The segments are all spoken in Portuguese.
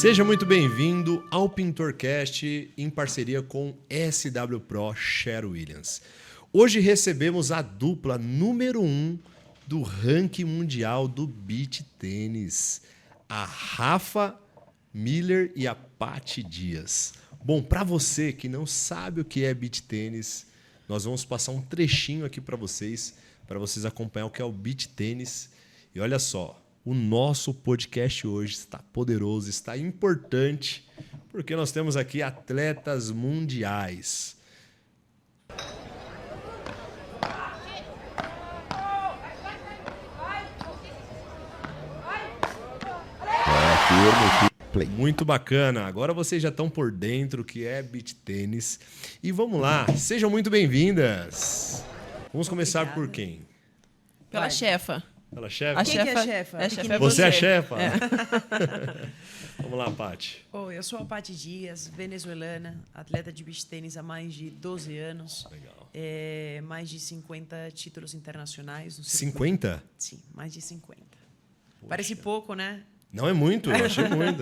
Seja muito bem-vindo ao PintorCast em parceria com SW Pro Sher Williams. Hoje recebemos a dupla número 1 do ranking mundial do beach tênis, a Rafa Miller e a Paty Dias. Bom, para você que não sabe o que é beach tênis, nós vamos passar um trechinho aqui para vocês acompanhar o que é o beach tênis. E olha só, o nosso podcast hoje está poderoso, está importante, porque nós temos aqui atletas mundiais. Muito bacana. Agora vocês já estão por dentro que é beach tênis. E vamos lá, sejam muito bem-vindas. Vamos começar por quem? Pela chefa. Pela chefa? Quem que é chefa? A chefa é Você é a chefa? É. Vamos lá, Paty. Oi, eu sou a Paty Dias, venezuelana, atleta de beach tênis há mais de 12 anos. Legal. Mais de 50 títulos internacionais. No 50? Sim, mais de 50. Parece pouco, né? Não é muito, eu achei muito.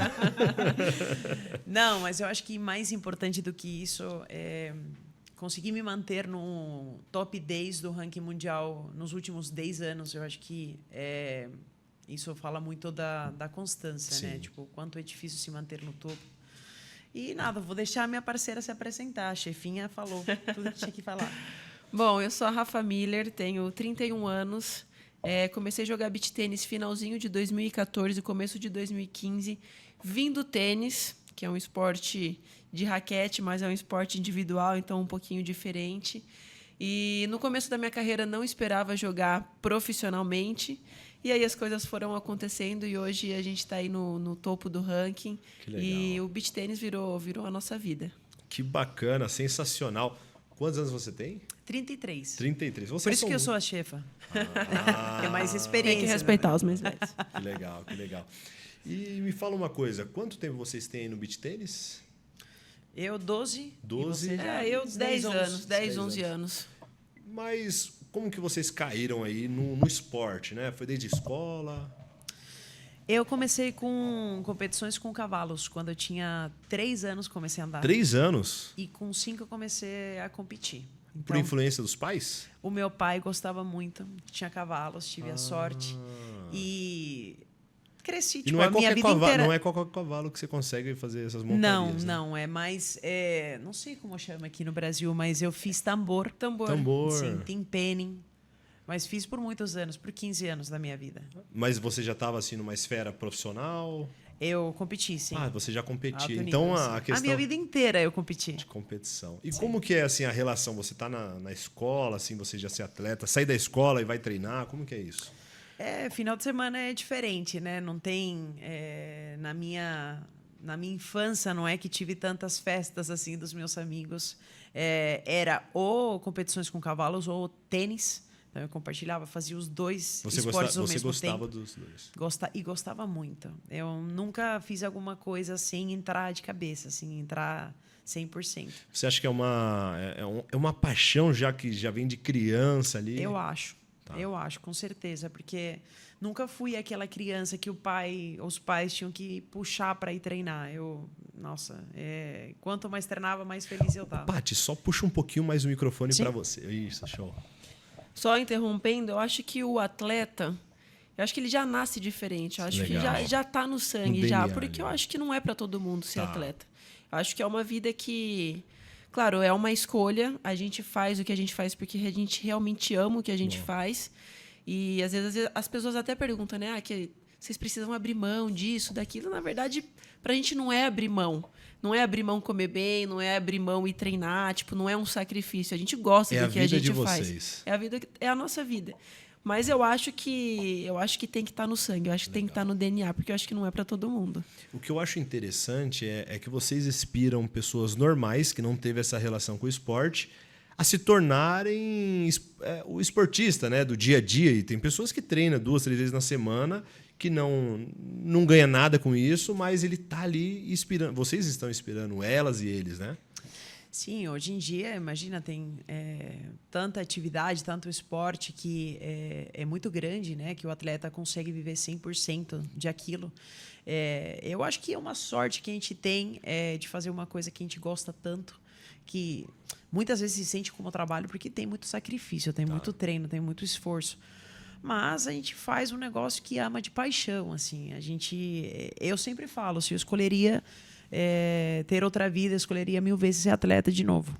Não, mas eu acho que mais importante do que isso é conseguir me manter no top 10 do ranking mundial nos últimos 10 anos. Eu acho que isso fala muito da constância, Sim. né? Tipo, o quanto é difícil se manter no topo. E nada, vou deixar a minha parceira se apresentar. A chefinha falou tudo que tinha que falar. Bom, eu sou a Rafa Miller, tenho 31 anos. Comecei a jogar beach tênis finalzinho de 2014, começo de 2015. Vim do tênis, que é um esporte de raquete, mas é um esporte individual, então um pouquinho diferente. E no começo da minha carreira não esperava jogar profissionalmente. E aí as coisas foram acontecendo e hoje a gente está aí no topo do ranking. Que legal. E o beach tênis virou a nossa vida. Que bacana, sensacional. Quantos anos você tem? 33. 33. Vocês Por isso são que eu muito- sou a chefa. Ah, É mais experiência. Tem que respeitar os mais velhos. Que legal, que legal. E me fala uma coisa, quanto tempo vocês têm aí no beach tênis? Eu, 12. 12. E você já? Eu 10 anos, 10, 10 11 anos. Mas como que vocês caíram aí no esporte, né? Foi desde escola? Eu comecei com competições com cavalos. Quando eu tinha 3 anos, comecei a andar. 3 anos? E com 5 eu comecei a competir. Por Então, influência dos pais? o meu pai gostava muito, tinha cavalos, tive a sorte. E cresci, E tipo, não é a minha qualquer vida cavalo, inteira. não é qualquer cavalo que você consegue fazer essas Não, montarias, né? não, é mais. Não sei como chama aqui no Brasil, mas eu fiz tambor. Tambor. Sim, timpenning. Mas fiz por muitos anos, por 15 anos da minha vida. Mas você já estava assim numa esfera profissional? Eu competi, sim. Ah, você já competia. Alto Então nível, a sim. questão A minha vida inteira eu competi. de competição. E como que é assim a relação? Você está na escola, assim, você já ser atleta, sai da escola e vai treinar, como que é isso? Final de semana é diferente, né? Não tem na minha infância não é que tive tantas festas assim dos meus amigos. Era ou competições com cavalos ou tênis. Então eu compartilhava, fazia os dois esportes ao mesmo gostava tempo. dos dois. E gostava muito. Eu nunca fiz alguma coisa sem entrar de cabeça, sem entrar 100%. Você acha que é uma paixão já que já vem de criança ali? Eu acho. Tá. Eu acho, com certeza, porque nunca fui aquela criança que os pais tinham que puxar para ir treinar. Quanto mais treinava, mais feliz eu estava. Paty, só puxa um pouquinho mais o microfone para você. Isso, show. Só interrompendo, eu acho que o atleta, eu acho que ele já nasce diferente. Eu acho Legal. que já está no sangue, No já. DNA, Porque eu né? acho que não é para todo mundo ser Tá. atleta. Eu acho que é uma vida que, claro, é uma escolha. A gente faz o que a gente faz porque a gente realmente ama o que a gente faz. E às vezes as pessoas até perguntam, né? Que vocês precisam abrir mão disso, daquilo. Na verdade, para a gente não é abrir mão. Não é abrir mão comer bem, não é abrir mão e treinar, tipo, não é um sacrifício. A gente gosta do que a gente faz. Vocês. É a nossa vida. Mas eu acho que tem que estar no sangue, eu acho que tem que estar no DNA, porque eu acho que não é para todo mundo. O que eu acho interessante é que vocês inspiram pessoas normais que não teve essa relação com o esporte a se tornarem o esportista, né, do dia a dia. E tem pessoas que treinam 2, 3 vezes na semana que não ganha nada com isso, mas ele está ali inspirando. Vocês estão inspirando elas e eles, né? Sim, hoje em dia, imagina, tem tanta atividade, tanto esporte que é muito grande, né? Que o atleta consegue viver 100% de aquilo. Eu acho que é uma sorte que a gente tem de fazer uma coisa que a gente gosta tanto, que muitas vezes se sente como trabalho porque tem muito sacrifício, tem muito treino, tem muito esforço. Mas a gente faz um negócio que ama de paixão, assim. Eu sempre falo, se eu escolheria ter outra vida, eu escolheria 1000 vezes ser atleta de novo.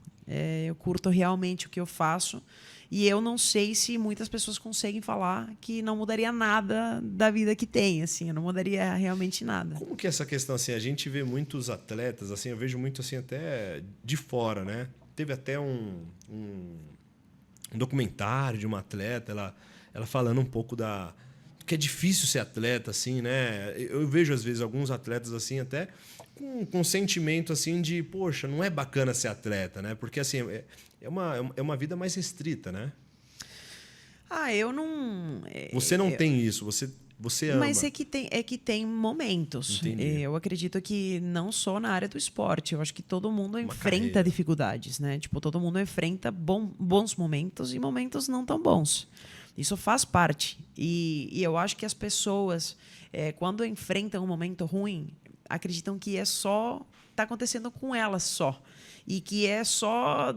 Eu curto realmente o que eu faço e eu não sei se muitas pessoas conseguem falar que não mudaria nada da vida que tem, assim, eu não mudaria realmente nada. Como que é essa questão assim? A gente vê muitos atletas, assim, eu vejo muito assim até de fora, né? Teve até um documentário de uma atleta, ela falando um pouco que é difícil ser atleta, assim, né? Eu vejo às vezes alguns atletas assim até com sentimento assim de, poxa, não é bacana ser atleta, né? Porque assim, é uma vida mais restrita, né? Eu não... Você não tem isso, você ama. Mas é que tem momentos. Entendi. Eu acredito que não só na área do esporte. Eu acho que todo mundo enfrenta carreira. dificuldades, né? Tipo, todo mundo enfrenta bons momentos e momentos não tão bons. Isso faz parte. E eu acho que as pessoas, quando enfrentam um momento ruim, acreditam que está acontecendo com elas só. E que é só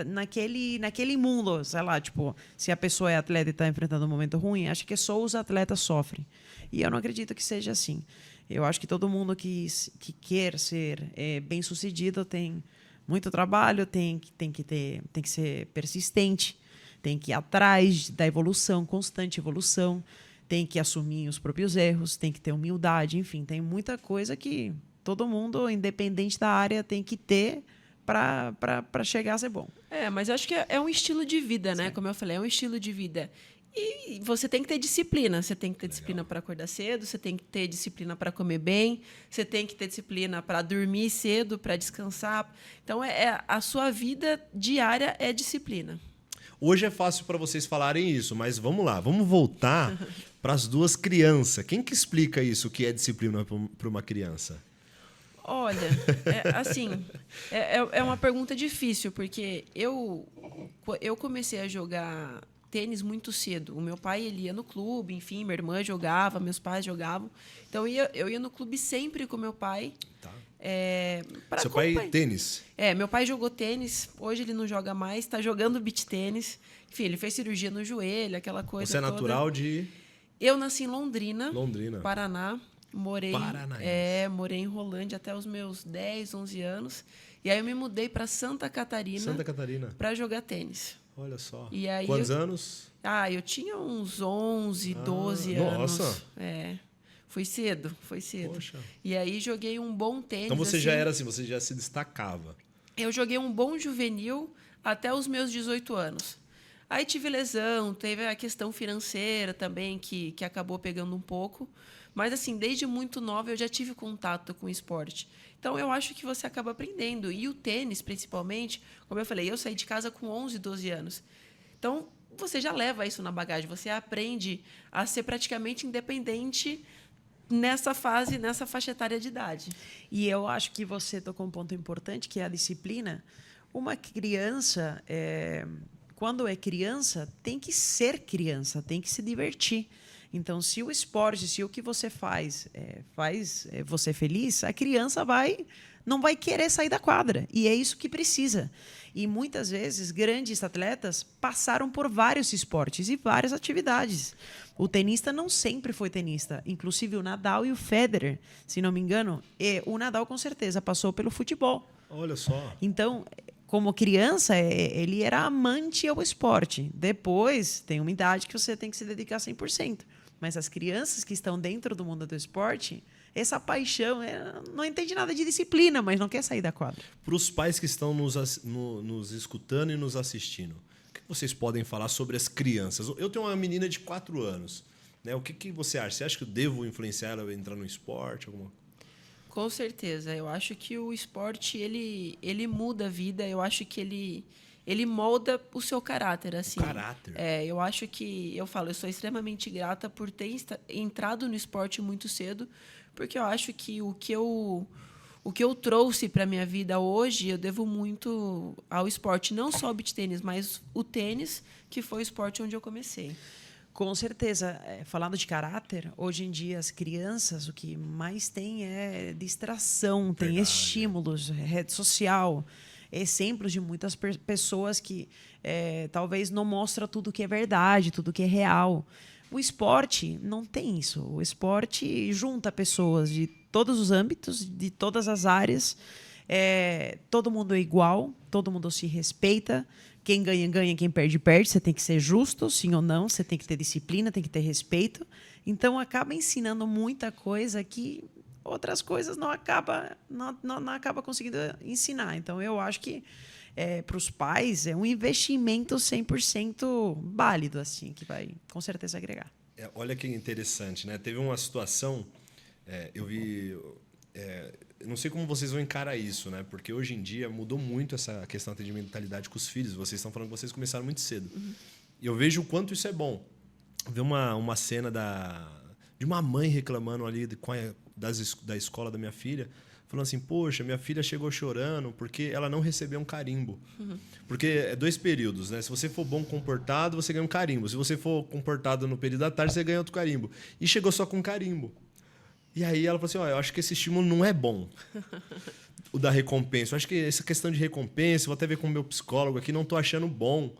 naquele mundo, sei lá, tipo, se a pessoa é atleta e está enfrentando um momento ruim, acho que só os atletas sofrem. E eu não acredito que seja assim. Eu acho que todo mundo que quer ser bem-sucedido tem muito trabalho, tem que ser persistente, tem que ir atrás da evolução, constante evolução, tem que assumir os próprios erros, tem que ter humildade, enfim, tem muita coisa que todo mundo, independente da área, tem que ter para chegar a ser bom. Mas eu acho que é um estilo de vida, né? Como eu falei, é um estilo de vida. E você tem que ter disciplina. Você tem que ter disciplina para acordar cedo, você tem que ter disciplina para comer bem, você tem que ter disciplina para dormir cedo, para descansar. Então, a sua vida diária é disciplina. Hoje é fácil para vocês falarem isso, mas vamos lá, vamos voltar para as duas crianças. Quem que explica isso, o que é disciplina para uma criança? Olha, é uma pergunta difícil, porque eu comecei a jogar tênis muito cedo. O meu pai ele ia no clube, enfim, minha irmã jogava, meus pais jogavam. Então eu ia no clube sempre com meu pai. Tá. Seu pai tênis? Meu pai jogou tênis, hoje ele não joga mais, está jogando beach tênis. Enfim, ele fez cirurgia no joelho, aquela coisa Você é toda. natural de... Eu nasci em Londrina, Paraná. Morei em Rolândia até os meus 10, 11 anos. E aí eu me mudei para Santa Catarina para jogar tênis. Olha só. E aí quantos anos? Eu tinha uns 11, 12 anos. Nossa. Foi cedo. Poxa. E aí joguei um bom tênis. Então você já era assim, você já se destacava. Eu joguei um bom juvenil até os meus 18 anos. Aí tive lesão, teve a questão financeira também, que acabou pegando um pouco. Mas, assim, desde muito nova eu já tive contato com o esporte. Então, eu acho que você acaba aprendendo. E o tênis, principalmente, como eu falei, eu saí de casa com 11, 12 anos. Então, você já leva isso na bagagem. Você aprende a ser praticamente independente nessa faixa etária de idade. E eu acho que você tocou um ponto importante, que é a disciplina. Uma criança, quando é criança, tem que ser criança, tem que se divertir. Então, se o esporte, se o que você faz você feliz, a criança não vai querer sair da quadra. E é isso que precisa. E muitas vezes, grandes atletas passaram por vários esportes e várias atividades. O tenista não sempre foi tenista. Inclusive, o Nadal e o Federer, se não me engano, o Nadal, com certeza, passou pelo futebol. Olha só. Então, como criança, ele era amante ao esporte. Depois, tem uma idade que você tem que se dedicar 100%. Mas as crianças que estão dentro do mundo do esporte, essa paixão, não entende nada de disciplina, mas não quer sair da quadra. Para os pais que estão nos escutando e nos assistindo, o que vocês podem falar sobre as crianças? Eu tenho uma menina de 4 anos. Né? O que você acha? Você acha que eu devo influenciar ela a entrar no esporte? Com certeza. Eu acho que o esporte ele muda a vida. Eu acho que ele molda o seu caráter, assim. O caráter. Eu acho que... Eu sou extremamente grata por ter entrado no esporte muito cedo, porque eu acho que o o que eu trouxe para a minha vida hoje, eu devo muito ao esporte. Não só o beach tênis, mas o tênis, que foi o esporte onde eu comecei. Com certeza. Falando de caráter, hoje em dia as crianças o que mais tem é distração, tem estímulos, rede social, exemplos de muitas pessoas que talvez não mostram tudo que é verdade, tudo que é real. O esporte não tem isso. O esporte junta pessoas de todos os âmbitos, de todas as áreas. Todo mundo é igual, todo mundo se respeita. Quem ganha, ganha. Quem perde, perde. Você tem que ser justo, sim ou não. Você tem que ter disciplina, tem que ter respeito. Então, acaba ensinando muita coisa que outras coisas não acaba conseguindo ensinar. Então, eu acho que para os pais é um investimento 100% válido, assim, que vai com certeza agregar. Olha que interessante, né? Teve uma situação, eu vi... eu não sei como vocês vão encarar isso, né? Porque hoje em dia mudou muito essa questão de mentalidade com os filhos. Vocês estão falando que vocês começaram muito cedo. Uhum. E eu vejo o quanto isso é bom. Ver uma cena de uma mãe reclamando ali da escola da minha filha, falando assim, poxa, minha filha chegou chorando porque ela não recebeu um carimbo. Uhum. Porque é 2 períodos, né? Se você for bom comportado, você ganha um carimbo. Se você for comportado no período da tarde, você ganha outro carimbo. E chegou só com um carimbo. E aí ela falou assim, eu acho que esse estímulo não é bom, o da recompensa. Eu acho que essa questão de recompensa, vou até ver com o meu psicólogo aqui, não estou achando bom.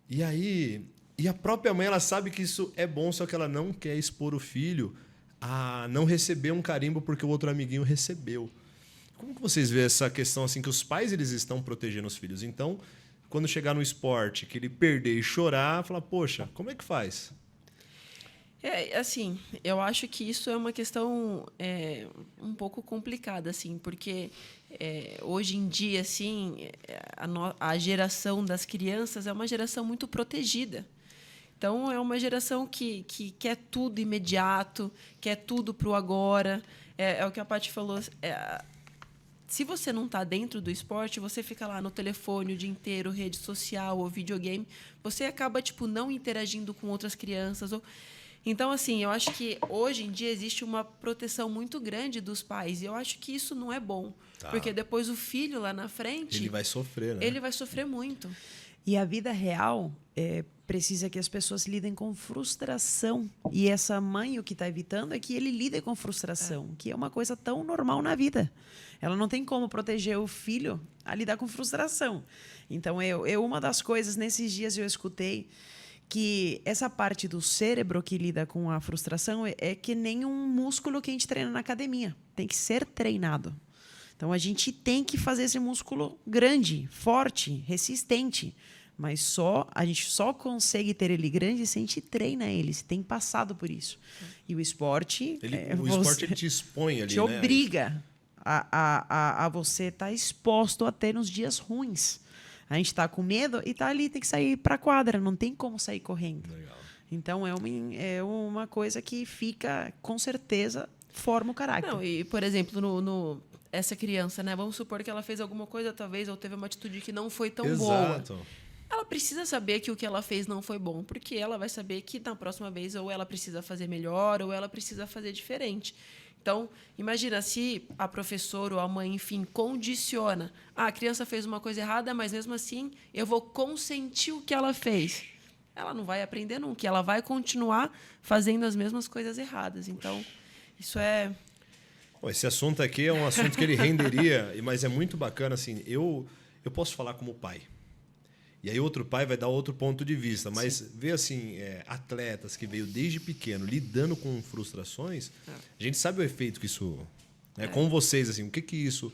E aí, a própria mãe, ela sabe que isso é bom, só que ela não quer expor o filho a não receber um carimbo porque o outro amiguinho recebeu. Como que vocês veem essa questão assim, que os pais eles estão protegendo os filhos? Então, quando chegar no esporte, que ele perder e chorar, falar, poxa, como é que faz? Assim, eu acho que isso é uma questão um pouco complicada, assim, porque hoje em dia, assim, a geração das crianças é uma geração muito protegida. Então, é uma geração que quer tudo imediato, quer tudo para o agora. É o que a Paty falou. Se você não está dentro do esporte, você fica lá no telefone o dia inteiro, rede social ou videogame, você acaba não interagindo com outras crianças. Então, assim, eu acho que hoje em dia existe uma proteção muito grande dos pais. E eu acho que isso não é bom. Tá. Porque depois o filho lá na frente... Ele vai sofrer, né? Ele vai sofrer muito. E a vida real precisa que as pessoas lidem com frustração. E essa mãe, o que está evitando é que ele lide com frustração, que é uma coisa tão normal na vida. Ela não tem como proteger o filho a lidar com frustração. Então, uma das coisas, nesses dias eu escutei que essa parte do cérebro que lida com a frustração é que nem um músculo que a gente treina na academia. Tem que ser treinado. Então, a gente tem que fazer esse músculo grande, forte, resistente. Mas a gente só consegue ter ele grande se a gente treina ele, se tem passado por isso. E o esporte... O esporte ele te expõe ali, te obriga a você estar exposto a ter uns dias ruins. A gente está com medo e está ali, tem que sair para a quadra, não tem como sair correndo. Legal. Então, é uma coisa que fica, com certeza, forma o caráter. Não, e, por exemplo, essa criança, né? Vamos supor que ela fez alguma coisa, talvez, ou teve uma atitude que não foi tão Exato. boa. Ela precisa saber que o que ela fez não foi bom, porque ela vai saber que, na próxima vez, ou ela precisa fazer melhor, ou ela precisa fazer diferente. Então, imagina se a professora ou a mãe, enfim, condiciona. A criança fez uma coisa errada, mas mesmo assim eu vou consentir o que ela fez. Ela não vai aprender nunca, ela vai continuar fazendo as mesmas coisas erradas. Então, isso é... Esse assunto aqui é um assunto que ele renderia, mas é muito bacana. Assim, eu posso falar como pai. E aí outro pai vai dar outro ponto de vista. Mas ver assim, atletas que veio desde pequeno lidando com frustrações, a gente sabe o efeito que isso... Né? Com vocês, assim, o que isso...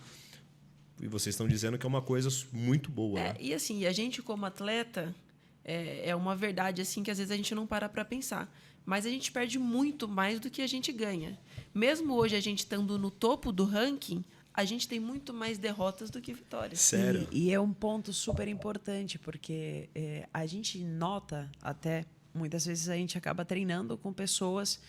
E vocês estão dizendo que é uma coisa muito boa. Né? E assim, a gente como atleta, é uma verdade assim que às vezes a gente não para pensar. Mas a gente perde muito mais do que a gente ganha. Mesmo hoje a gente estando no topo do ranking... a gente tem muito mais derrotas do que vitórias. Sério? E é um ponto super importante, porque a gente nota até, muitas vezes a gente acaba treinando com pessoas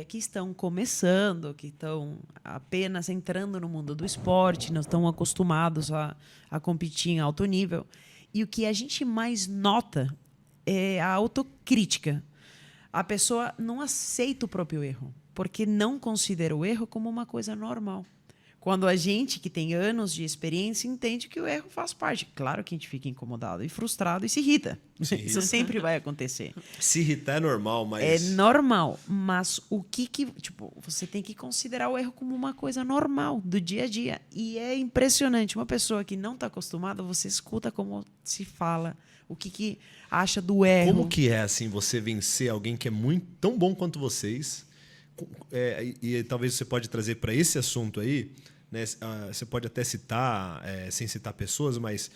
que estão começando, que estão apenas entrando no mundo do esporte, não estão acostumados a competir em alto nível. E o que a gente mais nota é a autocrítica. A pessoa não aceita o próprio erro, porque não considera o erro como uma coisa normal. Quando a gente, que tem anos de experiência, entende que o erro faz parte. Claro que a gente fica incomodado e frustrado e se irrita. Isso sempre vai acontecer. Se irritar é normal, mas... É normal, mas tipo, você tem que considerar o erro como uma coisa normal do dia a dia. E é impressionante. Uma pessoa que não está acostumada, você escuta como se fala, o que acha do erro. Como que é, assim, você vencer alguém que é muito tão bom quanto vocês? E talvez você pode trazer para esse assunto aí, né? Você pode até citar, sem citar pessoas, mas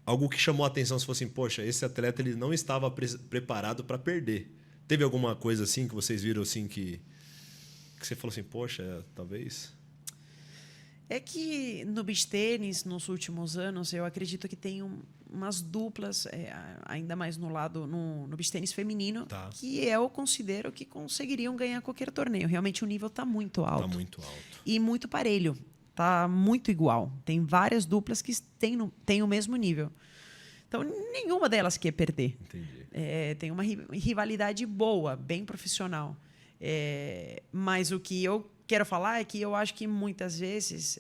algo que chamou a atenção, se fosse assim, poxa, esse atleta ele não estava preparado para perder. Teve alguma coisa assim que vocês viram assim que você falou assim, poxa, talvez... É que no beach tênis, nos últimos anos, eu acredito que tem umas duplas, ainda mais no beach tênis feminino, Tá. que eu considero que conseguiriam ganhar qualquer torneio. Realmente o nível está muito alto. Está muito alto. E muito parelho. Está muito igual. Tem várias duplas que têm o mesmo nível. Então, nenhuma delas quer perder. Entendi. Tem uma rivalidade boa, bem profissional. Mas o que eu quero falar é que eu acho que muitas vezes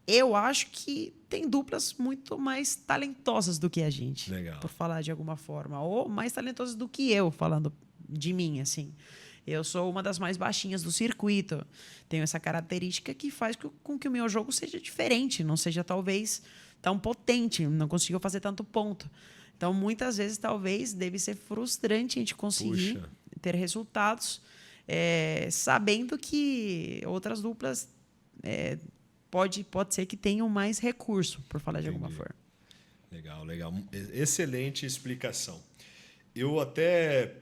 eu acho que tem duplas muito mais talentosas do que a gente. Legal. Por falar de alguma forma, ou mais talentosas do que eu, falando de mim, assim. Eu sou uma das mais baixinhas do circuito. Tenho essa característica que faz com que o meu jogo seja diferente, não seja talvez tão potente, não consiga fazer tanto ponto. Então, muitas vezes, talvez, deve ser frustrante a gente conseguir ter resultados sabendo que outras duplas pode ser que tenham mais recurso, por falar de alguma forma. Legal. Excelente explicação. Eu até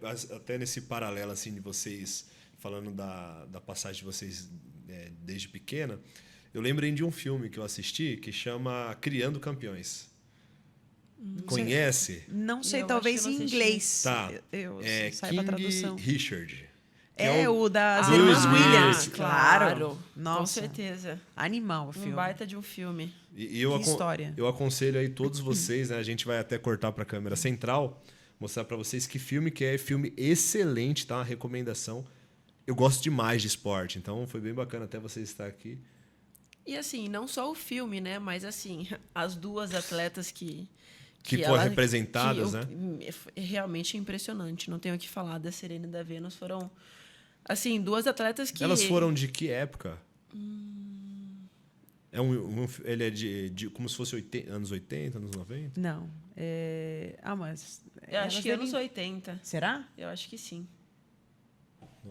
nesse paralelo assim de vocês, falando da passagem de vocês desde pequena, eu lembrei de um filme que eu assisti que chama Criando Campeões. Conhece? Não sei, Eu talvez acho que eu em não assisti. inglês. Tá. Eu saiba King a tradução. Richard. que O das Will irmãs Smith. Williams. Claro. Com Nossa. certeza. Animal o filme. Um baita de um filme. E eu, Que história. eu aconselho aí todos vocês, né? A gente vai até cortar para a câmera central, mostrar para vocês que filme que é. Filme excelente, tá? Uma recomendação. Eu gosto demais de esporte, então foi bem bacana até você estar aqui. E assim, não só o filme, né? Mas assim, as duas atletas que foram representadas, né? É realmente impressionante. Não tenho o que falar da Serena e da Venus. Foram, assim, duas atletas que... Elas foram de que época? Ele é de como se fosse anos 80, anos 90? Não. Mas... Eu acho que anos 80. Será? Eu acho que sim.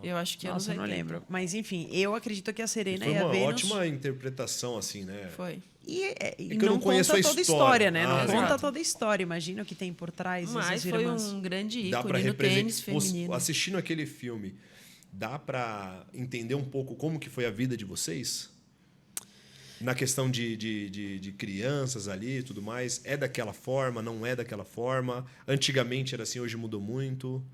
Eu acho que Nossa, eu anos 80. não lembro. Mas, enfim, eu acredito que a Serena Foi e a uma Venus... ótima interpretação, assim, né? Foi. E que eu não não conheço conta a toda a história. história, né? Não Ah, conta exato. toda a história. Imagina o que tem por trás Mas dessas foi irmãs. um grande Dá para ícone no tênis feminino. Assistindo aquele filme, dá para entender um pouco como que foi a vida de vocês? Na questão de crianças ali e tudo mais. É daquela forma, não é daquela forma? Antigamente era assim, hoje mudou muito.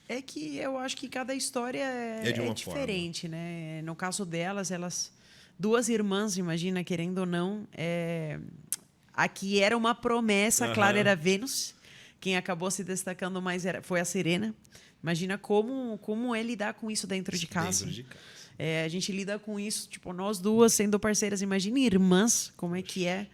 É que eu acho que cada história É de uma diferente, né? No caso delas, duas irmãs, imagina, querendo ou não, aqui era uma promessa, claro, era Vênus. Quem acabou se destacando mais foi a Serena. Imagina como é lidar com isso dentro de casa. Dentro de casa. A gente lida com isso, tipo, nós duas sendo parceiras, imagine irmãs, como é que é.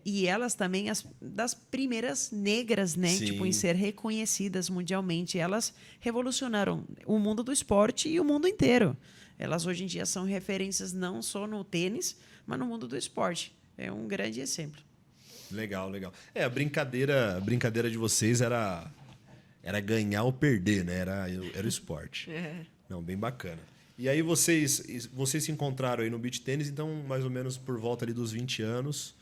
E elas também, das primeiras negras, né? Sim. Tipo, em ser reconhecidas mundialmente. Elas revolucionaram o mundo do esporte e o mundo inteiro. Elas, hoje em dia, são referências não só no tênis, mas no mundo do esporte. É um grande exemplo. Legal. A brincadeira de vocês era ganhar ou perder, né? Era o esporte. Não, bem bacana. E aí vocês se encontraram aí no beach tênis, então mais ou menos por volta ali dos 20 anos.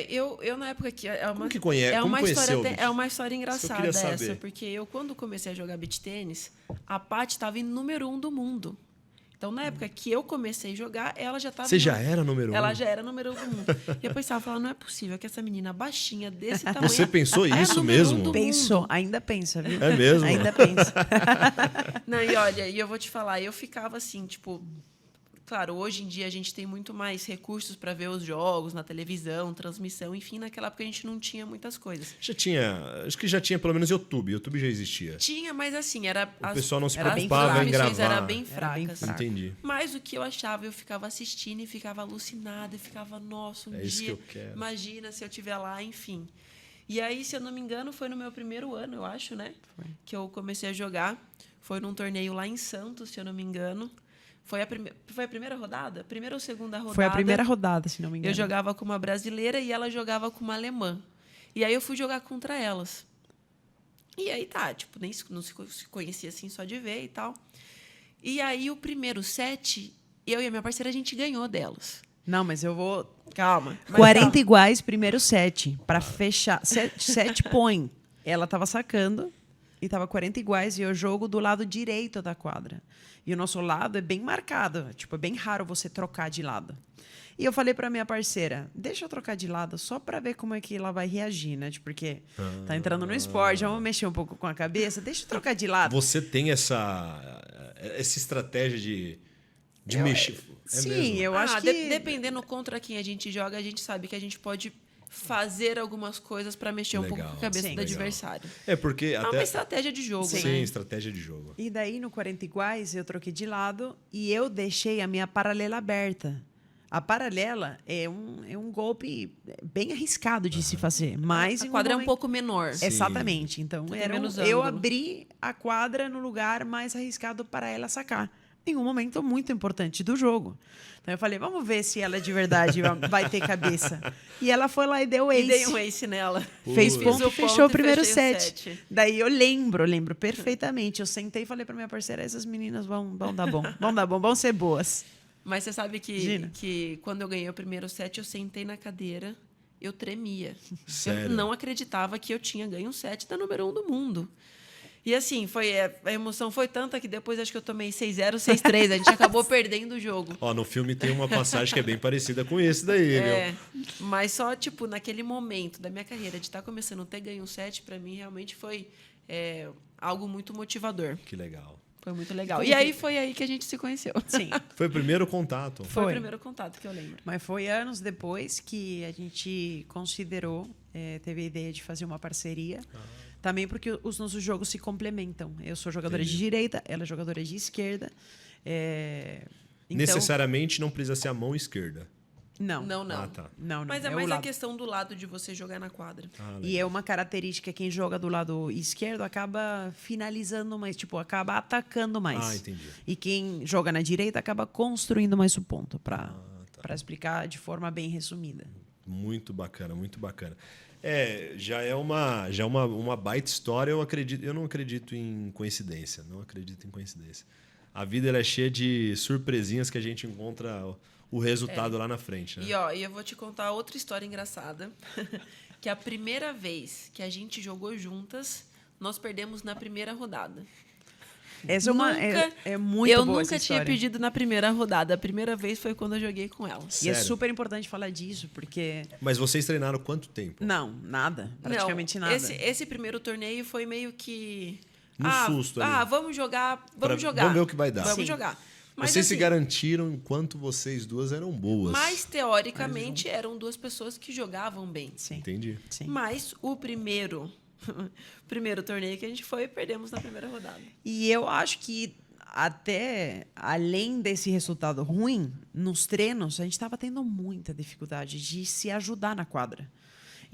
Eu na época que Como que conhece? Como conheceu o beach? É uma história engraçada Isso que eu queria essa, saber. porque eu quando comecei a jogar beach tênis, a Paty estava em número 1 do mundo. Então, na época que eu comecei a jogar, ela já estava... Você já era número 1? Ela já era número 1 do mundo. E eu pensava, não é possível que essa menina baixinha desse tamanho... Você pensou é isso número 1 mesmo? do mundo. Pensou, ainda pensa, viu? É mesmo? Ainda pensa. Não, e olha, e eu vou te falar, eu ficava assim, tipo... Claro, hoje em dia a gente tem muito mais recursos para ver os jogos na televisão, transmissão, enfim, naquela época a gente não tinha muitas coisas. Acho que já tinha pelo menos YouTube. YouTube já existia. Tinha, mas assim, era... O pessoal não se era preocupava em transmissões gravar. eram bem fracas. fraco. Entendi. Mas o que eu achava, eu ficava assistindo e ficava alucinada, e ficava, nossa, um É isso que dia, eu quero. imagina se eu estiver lá, enfim. E aí, se eu não me engano, foi no meu primeiro ano, eu acho, né? Que eu comecei a jogar. Foi num torneio lá em Santos, se eu não me engano. Foi a primeira rodada? Primeira ou segunda rodada? Foi a primeira rodada, se não me engano. Eu jogava com uma brasileira e ela jogava com uma alemã. E aí eu fui jogar contra elas. E aí tá, tipo, nem não se conhecia assim só de ver e tal. E aí o primeiro set, eu e a minha parceira, a gente ganhou delas. Não, mas eu vou... Calma. 40 iguais, primeiro set. Para fechar. Set point. Ela tava sacando e tava 40 iguais e eu jogo do lado direito da quadra. E o nosso lado é bem marcado. Tipo, é bem raro você trocar de lado. E eu falei para minha parceira, deixa eu trocar de lado só para ver como é que ela vai reagir, né? Tipo, porque tá entrando no esporte, vamos mexer um pouco com a cabeça. Deixa eu trocar de lado. Você tem essa estratégia de mexer. Sim, mesmo? eu acho que... Dependendo contra quem a gente joga, a gente sabe que a gente pode fazer algumas coisas para mexer um pouco com a cabeça Sim. do adversário. É porque É até... uma estratégia de jogo, Sim, né? estratégia de jogo. E daí, no 40 iguais, eu troquei de lado e eu deixei a minha paralela aberta. A paralela é um golpe bem arriscado de se fazer, mas A em um quadra é um momento- pouco menor. Sim. Exatamente. Então, Tem era menos eu ângulo. abri a quadra no lugar mais arriscado para ela sacar. Em um momento muito importante do jogo. Então, eu falei, vamos ver se ela de verdade vai ter cabeça. E ela foi lá e deu ace. E dei um ace nela. Fez Putz. ponto, Fiz o fechou ponto o e primeiro fechei o set. set. Daí eu lembro perfeitamente. Eu sentei e falei para minha parceira, essas meninas vão dar bom, vão ser boas. Mas você sabe Imagina. que quando eu ganhei o primeiro set, eu sentei na cadeira, eu tremia. Sério? Eu não acreditava que eu tinha ganho um set da número 1 do mundo. E assim, a emoção foi tanta que depois acho que eu tomei 6-0, 6-3. A gente acabou perdendo o jogo. Ó, no filme tem uma passagem que é bem parecida com esse daí, viu? Mas só, tipo, naquele momento da minha carreira de estar começando a ter ganho um set, para mim realmente foi algo muito motivador. Que legal. Foi muito legal. E aí foi aí que a gente se conheceu. Sim. Foi o primeiro contato. Foi o Foi. primeiro contato que eu lembro. Mas foi anos depois que a gente considerou, teve a ideia de fazer uma parceria. Também porque os nossos jogos se complementam. Eu sou jogadora de direita, ela é jogadora de esquerda. Então, Necessariamente não precisa ser a mão esquerda. Não. Não. Ah, tá. Não. Mas é o mais a lado. questão do lado de você jogar na quadra. Ah, E é uma característica, quem joga do lado esquerdo acaba finalizando mais, tipo, acaba atacando mais. Ah, entendi. E quem joga na direita acaba construindo mais o ponto, para explicar de forma bem resumida. Muito bacana, muito bacana. Já é uma baita história. Eu não acredito em coincidência. Não acredito em coincidência. A vida ela é cheia de surpresinhas que a gente encontra o resultado lá na frente, né? E eu vou te contar outra história engraçada. Que a primeira vez que a gente jogou juntas, nós perdemos na primeira rodada. Essa é muito Eu boa essa nunca tinha história. perdido na primeira rodada. A primeira vez foi quando eu joguei com ela. E é Sério? super importante falar disso, porque... Mas vocês treinaram quanto tempo? Não, nada. Praticamente Não, nada. Esse primeiro torneio foi meio que... No susto ali. Vamos jogar, Vamos ver o que vai dar. Vamos Sim. jogar. Mas, Vocês se assim, garantiram enquanto vocês duas eram boas. Mas, teoricamente, eram duas pessoas que jogavam bem. Sim. Entendi. Sim. Mas o primeiro torneio que a gente foi, perdemos na primeira rodada. E eu acho que até além desse resultado ruim, nos treinos a gente estava tendo muita dificuldade de se ajudar na quadra.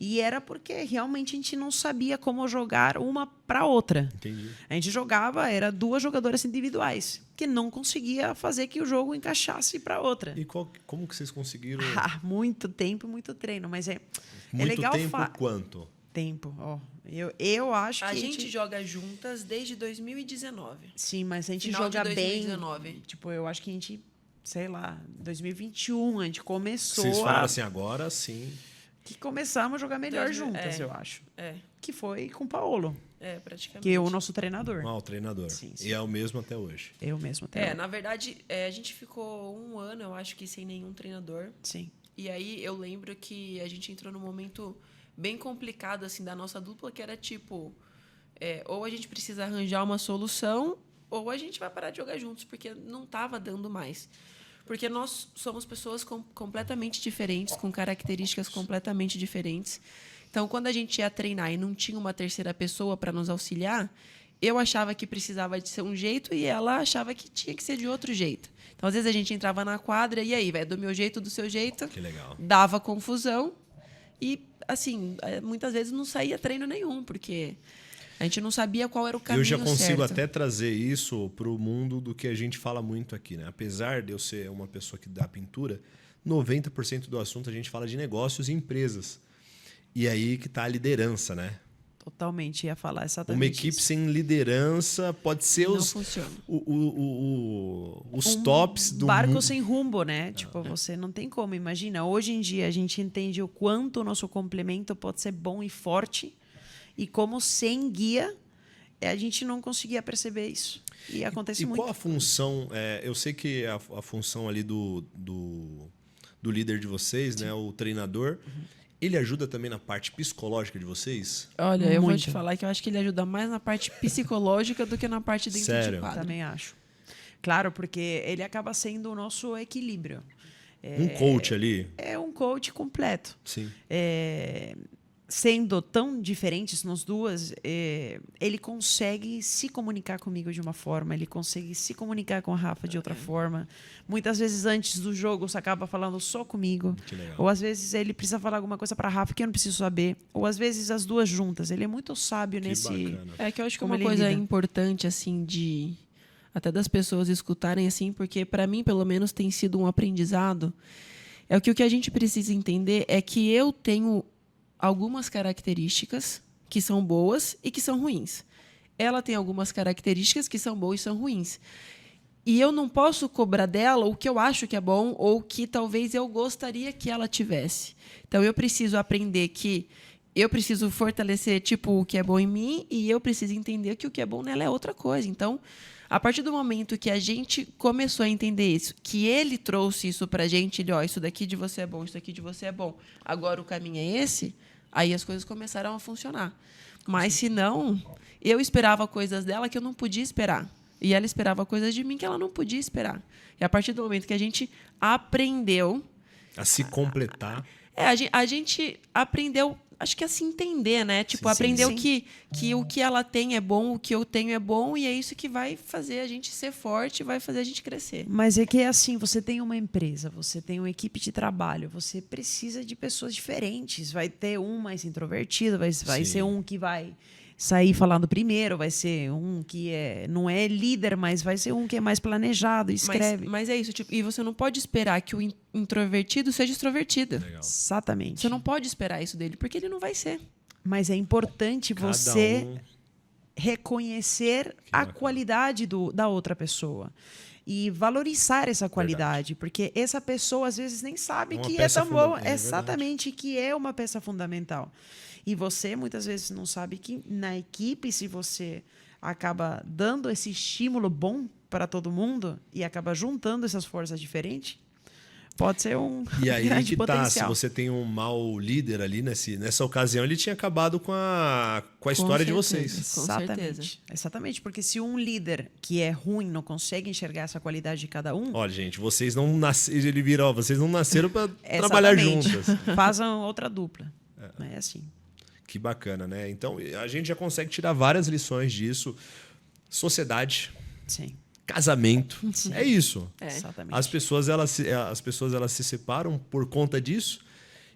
E era porque realmente a gente não sabia como jogar uma para outra. Entendi. A gente jogava, era duas jogadoras individuais, que não conseguia fazer que o jogo encaixasse para outra. E como que vocês conseguiram? Muito tempo, muito treino, mas é Muito legal tempo quanto? tempo, ó. Eu acho que A gente joga juntas desde 2019. sim, mas a gente Final de joga 2019. bem. Tipo, eu acho que a gente, sei lá, 2021 a gente começou Vocês falaram assim, agora sim. que começamos a jogar melhor 2000, juntas, eu acho. É, Que foi com o Paolo, praticamente. que é o nosso treinador. O treinador. Sim, sim. E é o mesmo até hoje. Eu mesmo até. Na verdade, a gente ficou um ano, eu acho que, sem nenhum treinador. Sim. E aí eu lembro que a gente entrou num momento bem complicado assim da nossa dupla, que era tipo, ou a gente precisa arranjar uma solução, ou a gente vai parar de jogar juntos, porque não estava dando mais. Porque nós somos pessoas completamente diferentes, com características completamente diferentes. Então, quando a gente ia treinar e não tinha uma terceira pessoa para nos auxiliar, eu achava que precisava de ser um jeito e ela achava que tinha que ser de outro jeito. Então, às vezes, a gente entrava na quadra e aí, vai do meu jeito, do seu jeito. Que legal. Dava confusão e, assim, muitas vezes não saía treino nenhum, porque a gente não sabia qual era o caminho certo. Eu já consigo até trazer isso para o mundo do que a gente fala muito aqui, né? Apesar de eu ser uma pessoa que dá pintura, 90% do assunto a gente fala de negócios e empresas. E aí que está a liderança, né? Totalmente, ia falar exatamente uma equipe isso. sem liderança pode ser Não os tops do barco mundo. sem rumbo, né? Tipo, você não tem como. Imagina, hoje em dia a gente entende o quanto o nosso complemento pode ser bom e forte e como sem guia a gente não conseguia perceber isso. E acontece muito. E qual a função? Eu sei que a função ali do líder de vocês, né, o treinador, ele ajuda também na parte psicológica de vocês? Olha, eu vou Muito. te falar que eu acho que ele ajuda mais na parte psicológica do que na parte dentro Sério? de quadra. Também acho. Claro, porque ele acaba sendo o nosso equilíbrio. Um coach ali? É um coach completo. Sim. Sendo tão diferentes nós duas, ele consegue se comunicar comigo de uma forma, ele consegue se comunicar com a Rafa de outra forma. Muitas vezes antes do jogo você acaba falando só comigo. Que legal. Ou às vezes ele precisa falar alguma coisa para a Rafa que eu não preciso saber. Ou às vezes as duas juntas. Ele é muito sábio Que nesse... bacana. É que eu acho que Como uma ele coisa lida. importante, assim, de até das pessoas escutarem, assim, porque para mim, pelo menos, tem sido um aprendizado, é o que a gente precisa entender é que eu tenho algumas características que são boas e que são ruins. Ela tem algumas características que são boas e são ruins. E eu não posso cobrar dela o que eu acho que é bom ou que talvez eu gostaria que ela tivesse. Então, eu preciso aprender que eu preciso fortalecer tipo o que é bom em mim e eu preciso entender que o que é bom nela é outra coisa. Então, a partir do momento que a gente começou a entender isso, que ele trouxe isso pra gente, ele, ó, isso daqui de você é bom, isso daqui de você é bom, agora o caminho é esse, aí as coisas começaram a funcionar. Mas, se não, eu esperava coisas dela que eu não podia esperar. E ela esperava coisas de mim que ela não podia esperar. E a partir do momento que a gente aprendeu... A se completar. A gente aprendeu, acho que a se entender, né? Tipo, Sim, aprendeu sim. que o que ela tem é bom, o que eu tenho é bom, e é isso que vai fazer a gente ser forte, vai fazer a gente crescer. Mas é que é assim, você tem uma empresa, você tem uma equipe de trabalho, você precisa de pessoas diferentes. Vai ter um mais introvertido, vai Sim. ser um que vai sair falando primeiro, vai ser um que não é líder, mas vai ser um que é mais planejado, escreve. Mas é isso, tipo, e você não pode esperar que o introvertido seja extrovertido. Legal. Exatamente. Você não pode esperar isso dele, porque ele não vai ser. Mas é importante Cada você um- reconhecer a bacana. qualidade da outra pessoa. E valorizar essa qualidade, porque essa pessoa às vezes nem sabe Uma que é peça tão boa. fundamental, é Exatamente, que é uma peça fundamental. E você muitas vezes não sabe que na equipe, se você acaba dando esse estímulo bom para todo mundo e acaba juntando essas forças diferentes, pode ser um E aí grande que tá, se potencial. você tem um mau líder ali nessa ocasião, ele tinha acabado com a história de certeza. vocês. Com Exatamente. certeza. Exatamente, porque se um líder que é ruim não consegue enxergar essa qualidade de cada um, Olha, gente, vocês não nasceram, ele vira, ó, vocês não nasceram para trabalhar exatamente, juntas. façam outra dupla. É assim. Que bacana, né? Então, a gente já consegue tirar várias lições disso. Sociedade, Sim. casamento, é isso. Exatamente. As pessoas elas se separam por conta disso